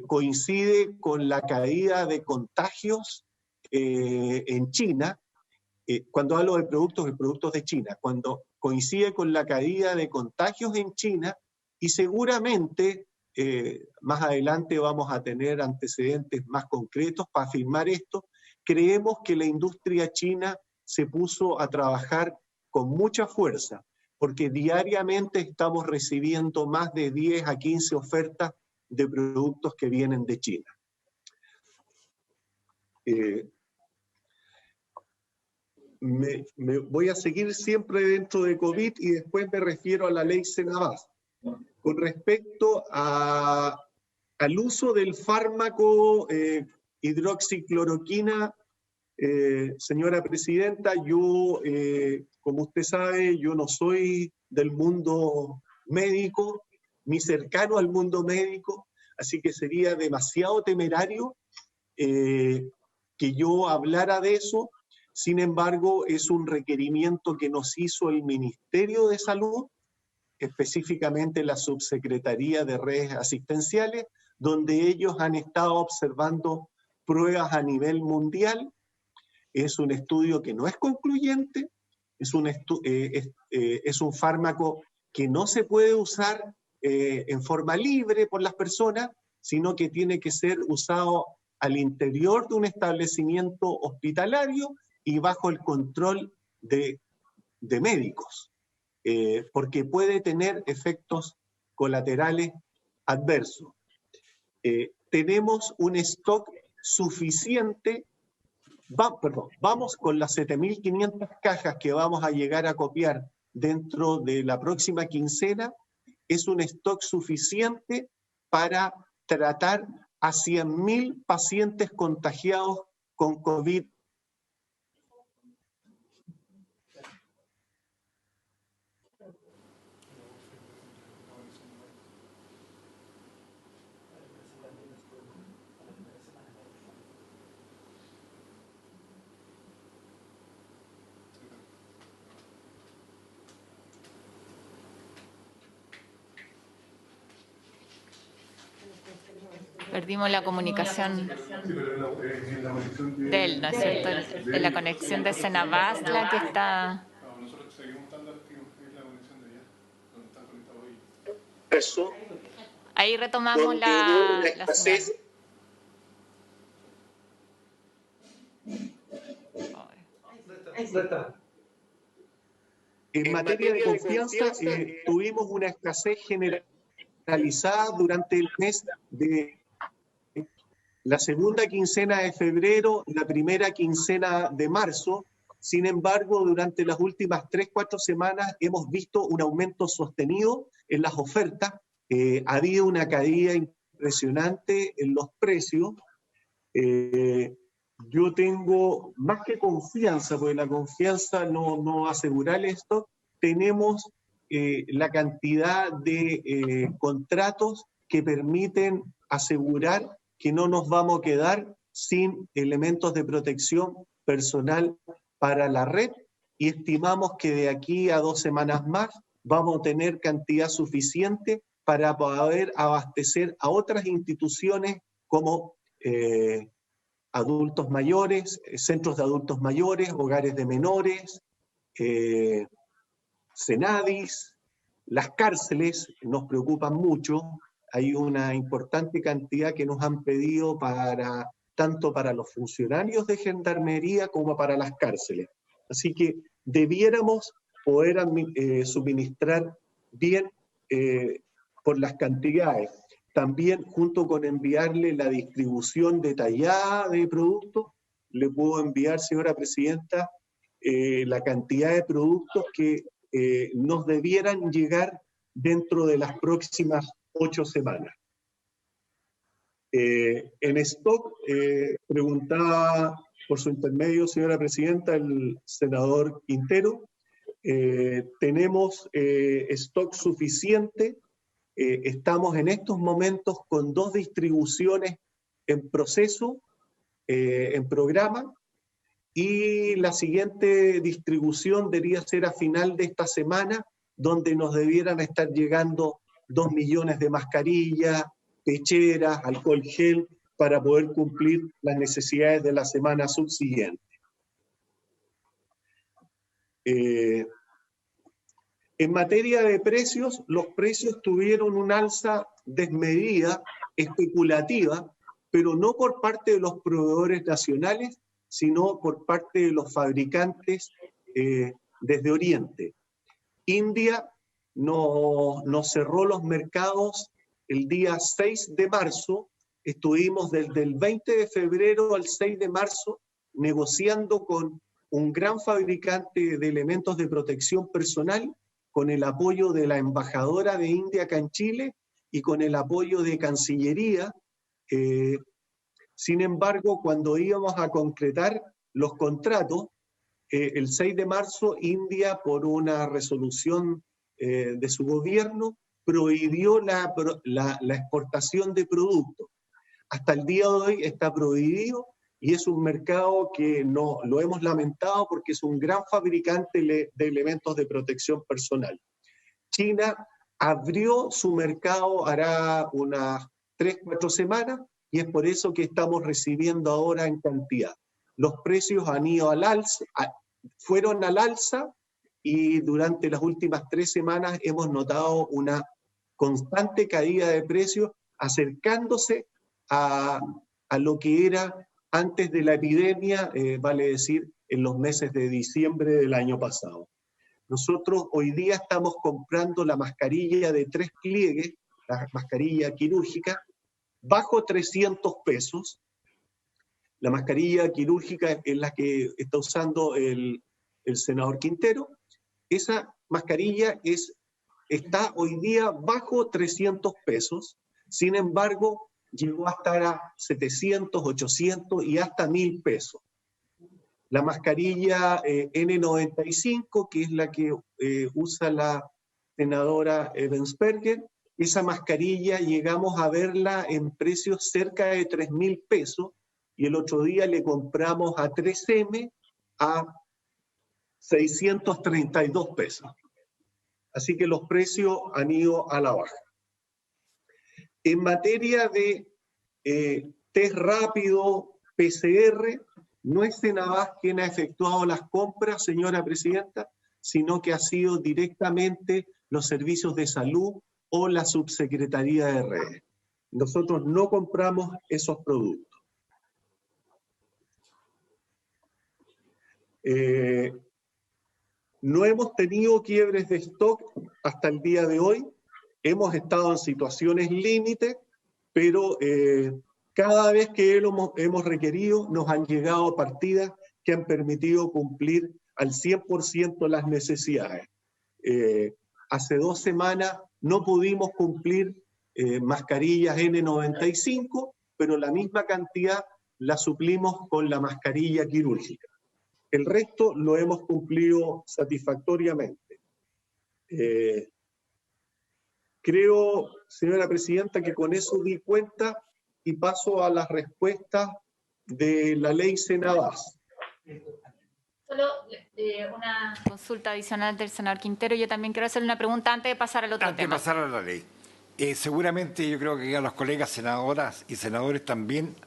coincide con la caída de contagios en China. Cuando hablo de productos de China, cuando coincide con la caída de contagios en China, y seguramente más adelante vamos a tener antecedentes más concretos para afirmar esto. Creemos que la industria china se puso a trabajar con mucha fuerza porque diariamente estamos recibiendo más de 10 a 15 ofertas de productos que vienen de China. Me voy a seguir siempre dentro de COVID y después me refiero a la ley Senabás. Con respecto al uso del fármaco hidroxicloroquina, señora presidenta, yo, como usted sabe, yo no soy del mundo médico, ni cercano al mundo médico, así que sería demasiado temerario que yo hablara de eso. Sin embargo, es un requerimiento que nos hizo el Ministerio de Salud, específicamente la Subsecretaría de Redes Asistenciales, donde ellos han estado observando pruebas a nivel mundial. Es un estudio que no es concluyente, es un fármaco que no se puede usar en forma libre por las personas, sino que tiene que ser usado al interior de un establecimiento hospitalario y bajo el control de médicos, porque puede tener efectos colaterales adversos. Tenemos un stock suficiente. Vamos con las 7.500 cajas que vamos a llegar a copiar dentro de la próxima quincena. Es un stock suficiente para tratar a 100.000 pacientes contagiados con COVID. Perdimos la comunicación de él, ¿no es cierto? De la conexión de Senabás, la que está... Eso. Ahí retomamos la señal. En materia de confianza, tuvimos una escasez generalizada durante el mes de la segunda quincena de febrero, la primera quincena de marzo. Sin embargo, durante las últimas 3-4 semanas hemos visto un aumento sostenido en las ofertas. Ha habido una caída impresionante en los precios. Yo tengo más que confianza, porque la confianza no asegura esto. Tenemos la cantidad de contratos que permiten asegurar que no nos vamos a quedar sin elementos de protección personal para la red, y estimamos que de aquí a 2 semanas más vamos a tener cantidad suficiente para poder abastecer a otras instituciones como adultos mayores, centros de adultos mayores, hogares de menores, Senadis, las cárceles nos preocupan mucho. Hay una importante cantidad que nos han pedido tanto para los funcionarios de gendarmería como para las cárceles. Así que debiéramos poder suministrar bien por las cantidades. También, junto con enviarle la distribución detallada de productos, le puedo enviar, señora presidenta, la cantidad de productos que nos debieran llegar dentro de las próximas 8 semanas. En stock, preguntaba por su intermedio, señora presidenta, el senador Quintero, tenemos stock suficiente. Estamos en estos momentos con 2 distribuciones en proceso, en programa, y la siguiente distribución debería ser a final de esta semana, donde nos debieran estar llegando 2 millones de mascarillas, pecheras, alcohol gel, para poder cumplir las necesidades de la semana subsiguiente. En materia de precios, los precios tuvieron un alza desmedida, especulativa, pero no por parte de los proveedores nacionales, sino por parte de los fabricantes desde Oriente. India nos cerró los mercados el día 6 de marzo. Estuvimos desde el 20 de febrero al 6 de marzo negociando con un gran fabricante de elementos de protección personal, con el apoyo de la embajadora de India acá en Chile y con el apoyo de Cancillería. Sin embargo, cuando íbamos a concretar los contratos, el 6 de marzo, India, por una resolución de su gobierno, prohibió la exportación de productos. Hasta el día de hoy está prohibido y es un mercado que no lo hemos lamentado porque es un gran fabricante de elementos de protección personal. China abrió su mercado hará unas 3-4 semanas y es por eso que estamos recibiendo ahora en cantidad. Los precios han ido al alza, fueron al alza y durante las últimas 3 semanas hemos notado una constante caída de precios acercándose a lo que era antes de la epidemia, vale decir, en los meses de diciembre del año pasado. Nosotros hoy día estamos comprando la mascarilla de 3 pliegues, la mascarilla quirúrgica, bajo 300 pesos. La mascarilla quirúrgica es la que está usando el senador Quintero. Esa mascarilla está hoy día bajo 300 pesos, sin embargo, llegó a estar a 700, 800 y hasta 1.000 pesos. La mascarilla N95, que es la que usa la senadora Ebensperger, esa mascarilla llegamos a verla en precios cerca de 3.000 pesos y el otro día le compramos a 3M a 632 pesos. Así que los precios han ido a la baja. En materia de test rápido, PCR, no es Senabas quien ha efectuado las compras, señora presidenta, sino que ha sido directamente los servicios de salud o la subsecretaría de redes. Nosotros no compramos esos productos. No hemos tenido quiebres de stock hasta el día de hoy. Hemos estado en situaciones límite, pero cada vez que hemos requerido nos han llegado partidas que han permitido cumplir al 100% las necesidades. Hace 2 semanas no pudimos cumplir mascarillas N95, pero la misma cantidad la suplimos con la mascarilla quirúrgica. El resto lo hemos cumplido satisfactoriamente. Creo, señora presidenta, que con eso di cuenta y paso a las respuestas de la ley Senabas. Solo una consulta adicional del senador Quintero. Yo también quiero hacerle una pregunta antes de pasar al otro tema. Antes de pasar a la ley. Seguramente yo creo que a los colegas senadoras y senadores también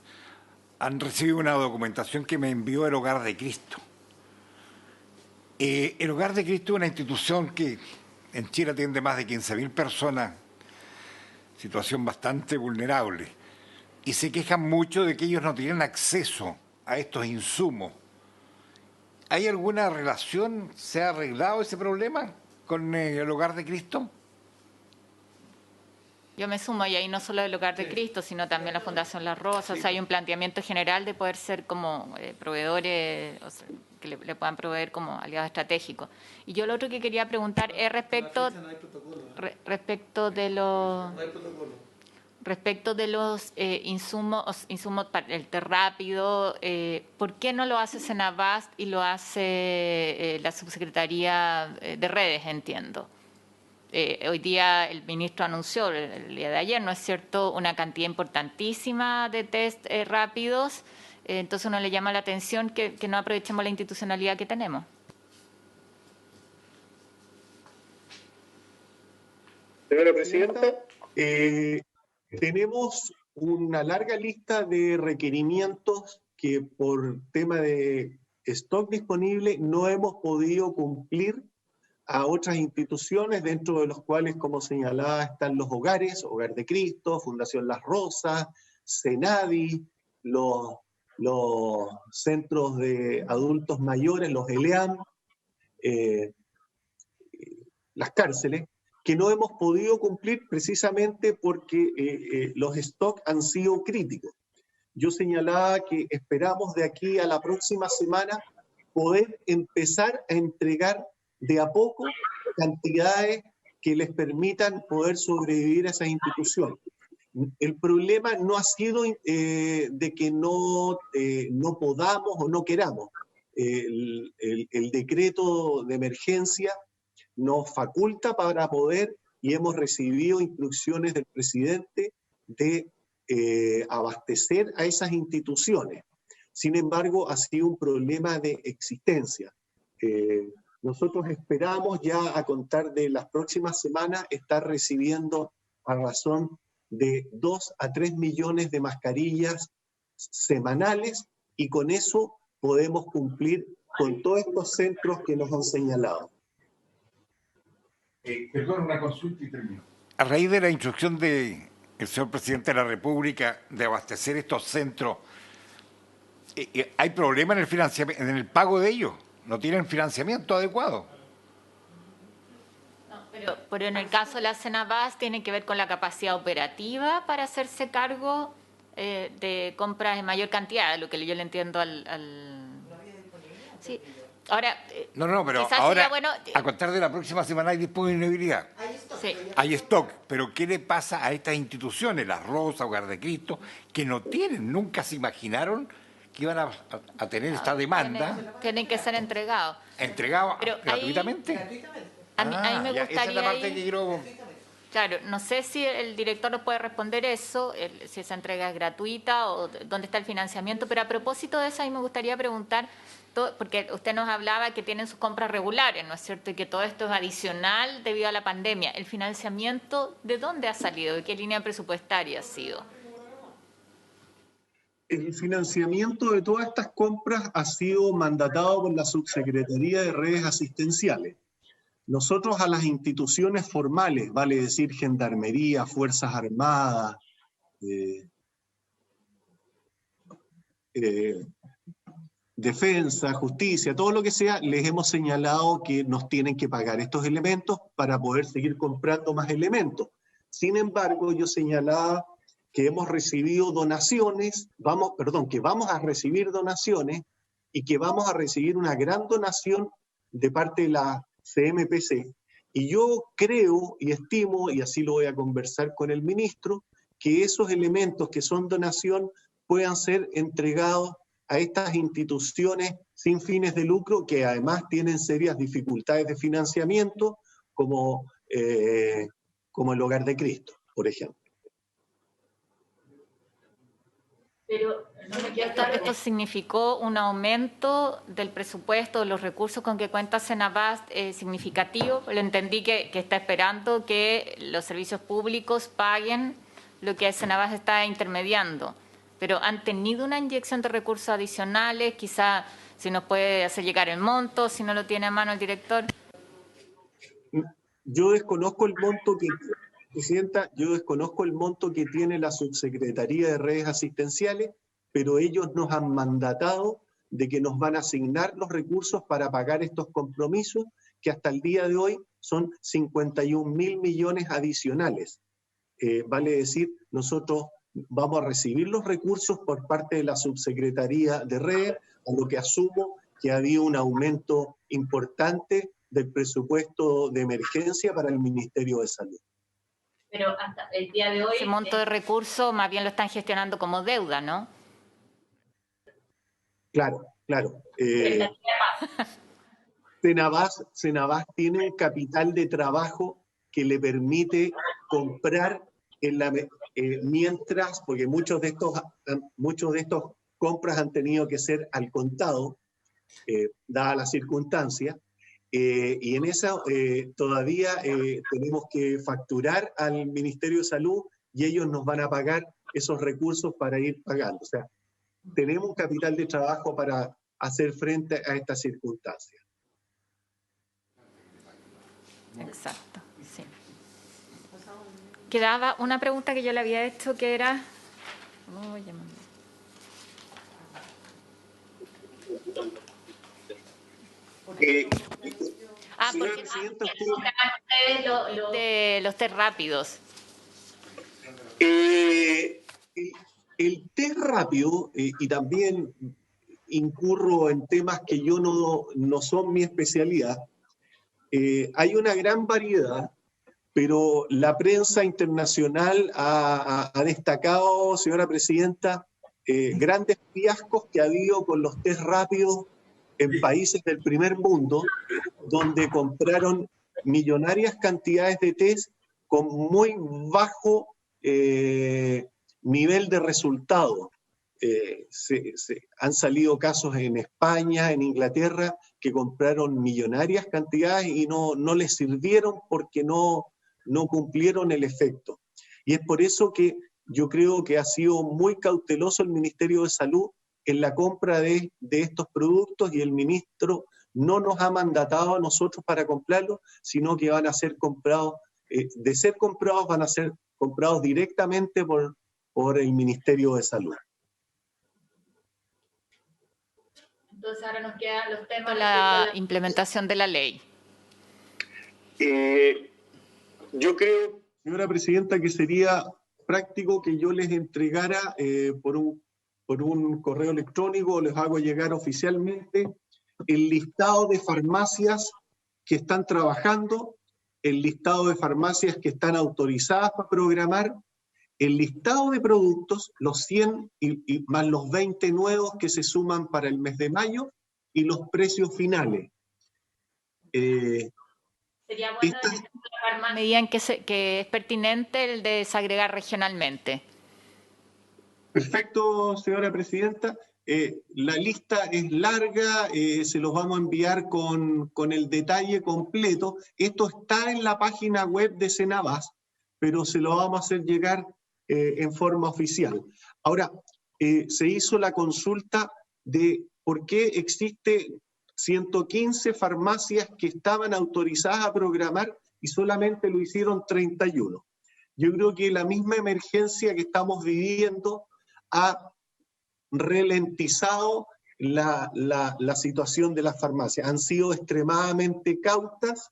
han recibido una documentación que me envió el Hogar de Cristo. El Hogar de Cristo es una institución que en Chile atiende más de 15.000 personas, situación bastante vulnerable, y se quejan mucho de que ellos no tienen acceso a estos insumos. ¿Hay alguna relación? ¿Se ha arreglado ese problema con el Hogar de Cristo? Yo me sumo, y ahí no solo el Hogar de Cristo, sino también la Fundación Las Rosas. O sea, hay un planteamiento general de poder ser como proveedores, o sea, que le puedan proveer como aliados estratégicos. Y yo lo otro que quería preguntar es respecto de los insumos para el té rápido. ¿Por qué no lo hace Senabas y lo hace la Subsecretaría de Redes, entiendo? Hoy día el ministro anunció, el día de ayer, ¿no es cierto?, una cantidad importantísima de test rápidos. Entonces uno le llama la atención que no aprovechemos la institucionalidad que tenemos. Señora presidenta, tenemos una larga lista de requerimientos que por tema de stock disponible no hemos podido cumplir a otras instituciones, dentro de los cuales, como señalaba, están los hogares, Hogar de Cristo, Fundación Las Rosas, Senadi, los centros de adultos mayores, los ELEAM, las cárceles, que no hemos podido cumplir precisamente porque los stocks han sido críticos. Yo señalaba que esperamos de aquí a la próxima semana poder empezar a entregar de a poco cantidades que les permitan poder sobrevivir a esas instituciones. El problema no ha sido de que no podamos o no queramos. El decreto de emergencia nos faculta para poder, y hemos recibido instrucciones del presidente de abastecer a esas instituciones. Sin embargo, ha sido un problema de existencia. Nosotros esperamos ya a contar de las próximas semanas estar recibiendo a razón de 2 a 3 millones de mascarillas semanales, y con eso podemos cumplir con todos estos centros que nos han señalado. Perdón, una consulta y termino. A raíz de la instrucción del señor presidente de la República de abastecer estos centros, ¿hay problema en el financiamiento, en el pago de ellos? ¿No tienen financiamiento adecuado? No, pero en el caso de la Cenabás tiene que ver con la capacidad operativa para hacerse cargo de compras en mayor cantidad, lo que yo le entiendo al... Sí. Ahora, no, pero ahora, bueno, a contar de la próxima semana hay disponibilidad. Sí. Hay stock, pero ¿qué le pasa a estas instituciones, Las Rosas, Hogar de Cristo, que no tienen, nunca se imaginaron que iban a tener esta demanda? Tienen que ser entregados. ¿Entregados gratuitamente? A mí me gustaría... Esa es la parte que quiero... Claro, no sé si el director nos puede responder eso, si esa entrega es gratuita o dónde está el financiamiento, pero a propósito de eso, a mí me gustaría preguntar, porque usted nos hablaba que tienen sus compras regulares, ¿no es cierto? Y que todo esto es adicional debido a la pandemia. ¿El financiamiento de dónde ha salido? ¿De qué línea presupuestaria ha sido? El financiamiento de todas estas compras ha sido mandatado por la Subsecretaría de Redes Asistenciales. Nosotros a las instituciones formales, vale decir Gendarmería, Fuerzas Armadas, Defensa, Justicia, todo lo que sea, les hemos señalado que nos tienen que pagar estos elementos para poder seguir comprando más elementos. Sin embargo, yo señalaba que hemos recibido donaciones, que vamos a recibir donaciones y que vamos a recibir una gran donación de parte de la CMPC, y yo creo y estimo, y así lo voy a conversar con el ministro, que esos elementos que son donación puedan ser entregados a estas instituciones sin fines de lucro, que además tienen serias dificultades de financiamiento, como el Hogar de Cristo, por ejemplo. Pero esto significó un aumento del presupuesto, de los recursos con que cuenta Cenabás significativo. Le entendí que está esperando que los servicios públicos paguen lo que Cenabás está intermediando. Pero ¿han tenido una inyección de recursos adicionales? Quizá si nos puede hacer llegar el monto, si no lo tiene a mano el director. Yo desconozco el monto que... Presidenta, yo desconozco el monto que tiene la Subsecretaría de Redes Asistenciales, pero ellos nos han mandatado de que nos van a asignar los recursos para pagar estos compromisos, que hasta el día de hoy son 51.000 millones adicionales. Vale decir, nosotros vamos a recibir los recursos por parte de la Subsecretaría de Redes, a lo que asumo que ha habido un aumento importante del presupuesto de emergencia para el Ministerio de Salud. Pero hasta el día de hoy... Ese monto de recursos más bien lo están gestionando como deuda, ¿no? Claro. Cenabás tiene un capital de trabajo que le permite comprar mientras, porque muchos de estos compras han tenido que ser al contado, dadas las circunstancias, y en esa todavía tenemos que facturar al Ministerio de Salud y ellos nos van a pagar esos recursos para ir pagando. O sea, tenemos un capital de trabajo para hacer frente a estas circunstancias. Exacto, sí. Quedaba una pregunta que yo le había hecho que era... Señora porque Presidenta, de los test rápidos. El test rápido, y también incurro en temas que yo no son mi especialidad, hay una gran variedad, pero la prensa internacional ha destacado, señora Presidenta, grandes fiascos que ha habido con los test rápidos en países del primer mundo, donde compraron millonarias cantidades de test con muy bajo nivel de resultado. Han salido casos en España, en Inglaterra, que compraron millonarias cantidades y no les sirvieron porque no cumplieron el efecto. Y es por eso que yo creo que ha sido muy cauteloso el Ministerio de Salud en la compra de estos productos, y el ministro no nos ha mandatado a nosotros para comprarlos, sino que van a ser comprados, de ser comprados, van a ser comprados directamente por el Ministerio de Salud. Entonces ahora nos quedan los temas de la implementación de la ley. Yo creo, señora Presidenta, que sería práctico que yo les entregara por un correo electrónico, les hago llegar oficialmente el listado de farmacias que están trabajando, el listado de farmacias que están autorizadas para programar, el listado de productos, los 100 y más los 20 nuevos que se suman para el mes de mayo, y los precios finales. Sería bueno en la medida en que es pertinente el de desagregar regionalmente. Perfecto, señora Presidenta. La lista es larga, se los vamos a enviar con el detalle completo. Esto está en la página web de Senabas, pero se lo vamos a hacer llegar en forma oficial. Ahora, se hizo la consulta de por qué existe 115 farmacias que estaban autorizadas a programar y solamente lo hicieron 31. Yo creo que la misma emergencia que estamos viviendo ha ralentizado la situación de las farmacias. Han sido extremadamente cautas.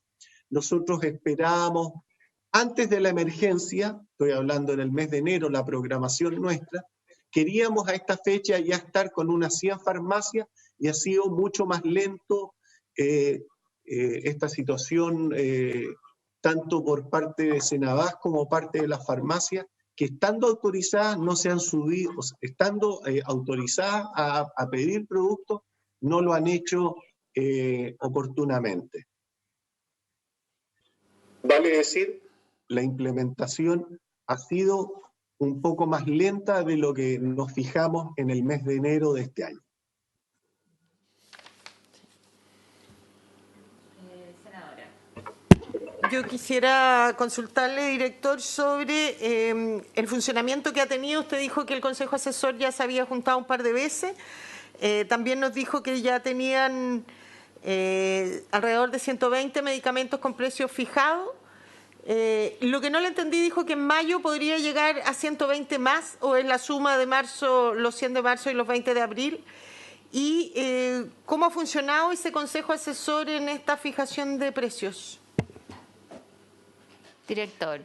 Nosotros esperábamos, antes de la emergencia, estoy hablando en el mes de enero, la programación nuestra, queríamos a esta fecha ya estar con unas 100 farmacias, y ha sido mucho más lento esta situación, tanto por parte de Senabas como parte de las farmacias, que estando autorizadas no se han subido, estando autorizadas a pedir productos, no lo han hecho oportunamente. Vale decir, la implementación ha sido un poco más lenta de lo que nos fijamos en el mes de enero de este año. Yo quisiera consultarle, director, sobre el funcionamiento que ha tenido. Usted dijo que el Consejo Asesor ya se había juntado un par de veces. También nos dijo que ya tenían alrededor de 120 medicamentos con precios fijados. Lo que no le entendí, dijo que en mayo podría llegar a 120 más, o es la suma de marzo, los 100 de marzo y los 20 de abril. ¿Y cómo ha funcionado ese Consejo Asesor en esta fijación de precios? Director.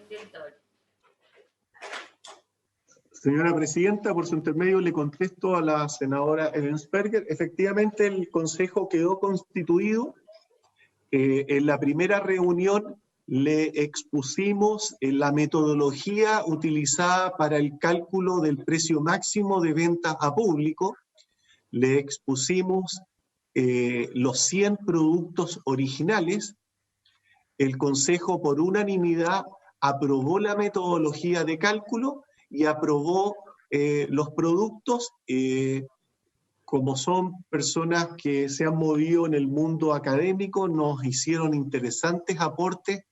Señora Presidenta, por su intermedio le contesto a la senadora Ebensperger. Efectivamente, el Consejo quedó constituido. En la primera reunión le expusimos la metodología utilizada para el cálculo del precio máximo de ventas a público. Le expusimos los 100 productos originales. El Consejo, por unanimidad, aprobó la metodología de cálculo y aprobó los productos. Como son personas que se han movido en el mundo académico, nos hicieron interesantes aportes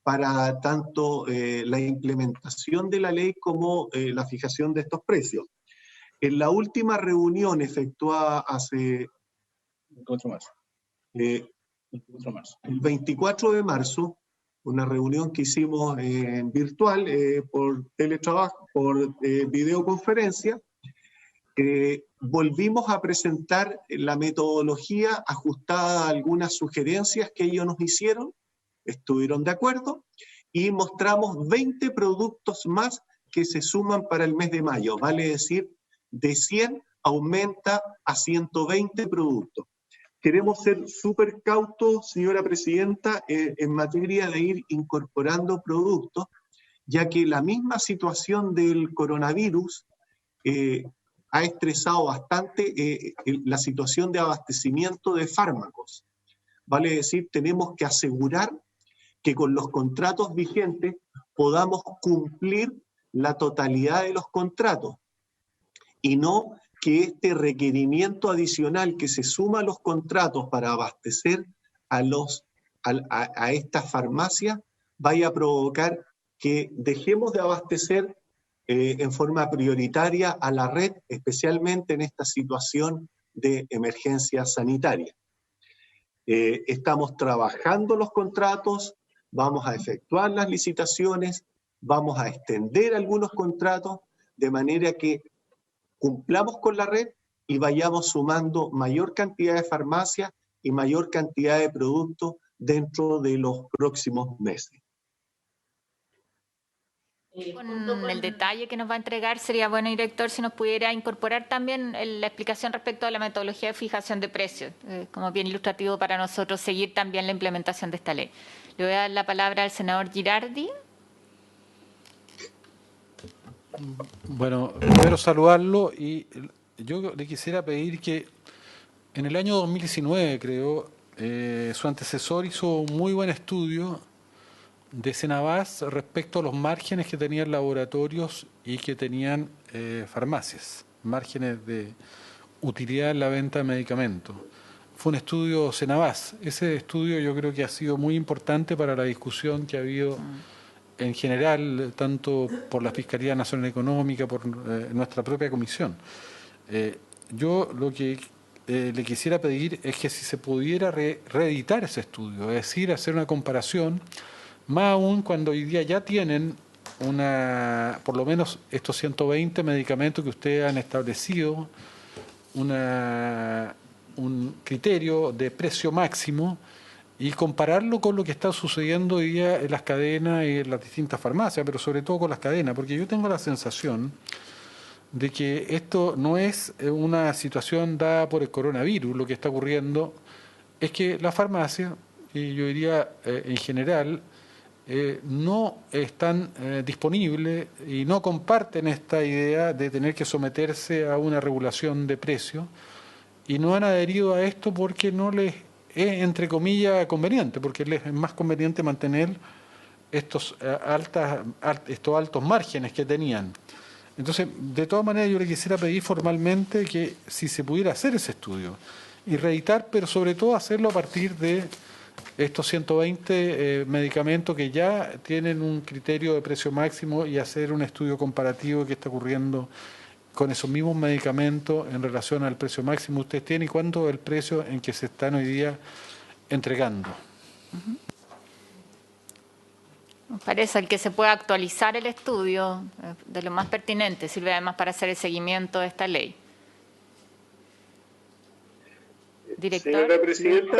para tanto la implementación de la ley como la fijación de estos precios. En la última reunión efectuada hace... el 24 de marzo, una reunión que hicimos virtual por teletrabajo, por videoconferencia, volvimos a presentar la metodología ajustada a algunas sugerencias que ellos nos hicieron, estuvieron de acuerdo, y mostramos 20 productos más que se suman para el mes de mayo, vale decir, de 100 aumenta a 120 productos. Queremos ser súper cautos, señora presidenta, en materia de ir incorporando productos, ya que la misma situación del coronavirus ha estresado bastante la situación de abastecimiento de fármacos. Vale decir, tenemos que asegurar que con los contratos vigentes podamos cumplir la totalidad de los contratos y no que este requerimiento adicional que se suma a los contratos para abastecer a estas farmacias vaya a provocar que dejemos de abastecer en forma prioritaria a la red, especialmente en esta situación de emergencia sanitaria. Estamos trabajando los contratos, vamos a efectuar las licitaciones, vamos a extender algunos contratos, de manera que cumplamos con la red y vayamos sumando mayor cantidad de farmacias y mayor cantidad de productos dentro de los próximos meses. Con el detalle que nos va a entregar, sería bueno, director, si nos pudiera incorporar también la explicación respecto a la metodología de fijación de precios, como bien ilustrativo para nosotros seguir también la implementación de esta ley. Le voy a dar la palabra al senador Girardi. Bueno, primero saludarlo y yo le quisiera pedir que en el año 2019, creo, su antecesor hizo un muy buen estudio de Senabas respecto a los márgenes que tenían laboratorios y que tenían farmacias, márgenes de utilidad en la venta de medicamentos. Fue un estudio Senabas. Ese estudio yo creo que ha sido muy importante para la discusión que ha habido en general, tanto por la Fiscalía Nacional Económica, por nuestra propia comisión. Yo lo que le quisiera pedir es que si se pudiera reeditar ese estudio, es decir, hacer una comparación, más aún cuando hoy día ya tienen por lo menos estos 120 medicamentos que ustedes han establecido, un criterio de precio máximo, y compararlo con lo que está sucediendo hoy día en las cadenas y en las distintas farmacias, pero sobre todo con las cadenas, porque yo tengo la sensación de que esto no es una situación dada por el coronavirus. Lo que está ocurriendo es que las farmacias, y yo diría en general, no están disponibles y no comparten esta idea de tener que someterse a una regulación de precios, y no han adherido a esto porque no les es, entre comillas, conveniente, porque les es más conveniente mantener estos altos márgenes que tenían. Entonces, de todas maneras, yo le quisiera pedir formalmente que si se pudiera hacer ese estudio y reeditar, pero sobre todo hacerlo a partir de estos 120 medicamentos que ya tienen un criterio de precio máximo, y hacer un estudio comparativo de qué está ocurriendo con esos mismos medicamentos en relación al precio máximo que ustedes tienen y cuánto es el precio en que se están hoy día entregando. Nos parece el que se pueda actualizar el estudio de lo más pertinente, sirve además para hacer el seguimiento de esta ley. Director. Señora presidenta,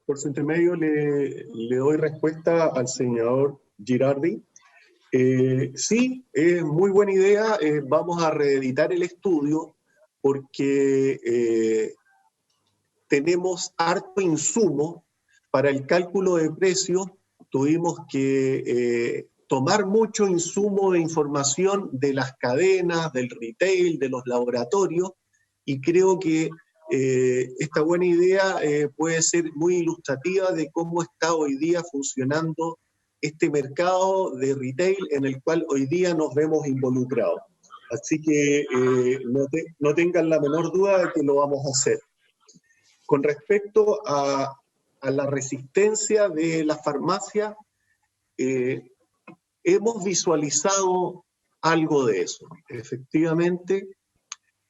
por su intermedio le doy respuesta al senador Girardi. Sí, es muy buena idea. Vamos a reeditar el estudio porque tenemos harto insumo para el cálculo de precios. Tuvimos que tomar mucho insumo de información de las cadenas, del retail, de los laboratorios, y creo que esta buena idea puede ser muy ilustrativa de cómo está hoy día funcionando este mercado de retail en el cual hoy día nos vemos involucrados. Así que no tengan la menor duda de que lo vamos a hacer. Con respecto a la resistencia de la farmacia, hemos visualizado algo de eso, efectivamente,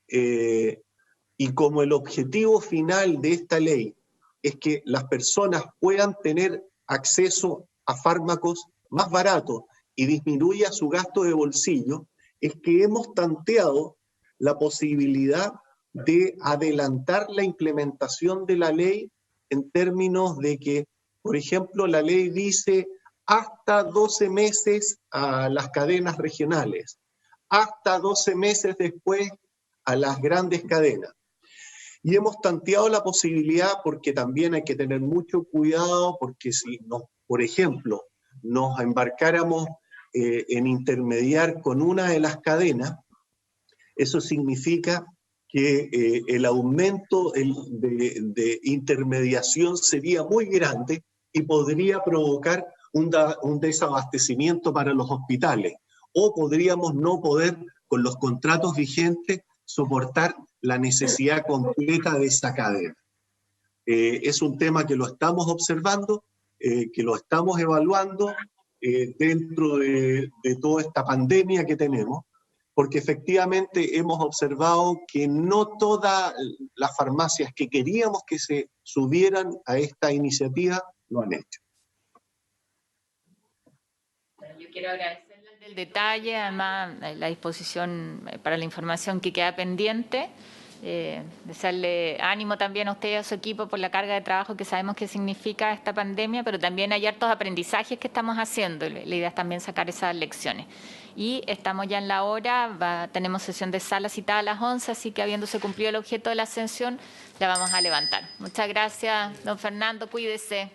y como el objetivo final de esta ley es que las personas puedan tener acceso a fármacos más baratos y disminuya su gasto de bolsillo, es que hemos tanteado la posibilidad de adelantar la implementación de la ley en términos de que, por ejemplo, la ley dice hasta 12 meses a las cadenas regionales, hasta 12 meses después a las grandes cadenas. Y hemos tanteado la posibilidad, porque también hay que tener mucho cuidado, porque si por ejemplo, nos embarcáramos en intermediar con una de las cadenas, eso significa que el aumento de intermediación sería muy grande y podría provocar un desabastecimiento para los hospitales, o podríamos no poder, con los contratos vigentes, soportar la necesidad completa de esa cadena. Es un tema que lo estamos observando, que lo estamos evaluando dentro de toda esta pandemia que tenemos, porque efectivamente hemos observado que no todas las farmacias que queríamos que se subieran a esta iniciativa lo han hecho. Yo quiero agradecerle el detalle, además la disposición para la información que queda pendiente. Desearle ánimo también a usted y a su equipo por la carga de trabajo que sabemos que significa esta pandemia, pero también hay hartos aprendizajes que estamos haciendo. La idea es también sacar esas lecciones. Y estamos ya en la hora, tenemos sesión de sala citada a las 11, así que habiéndose cumplido el objeto de la sesión, la vamos a levantar. Muchas gracias, don Fernando, cuídese.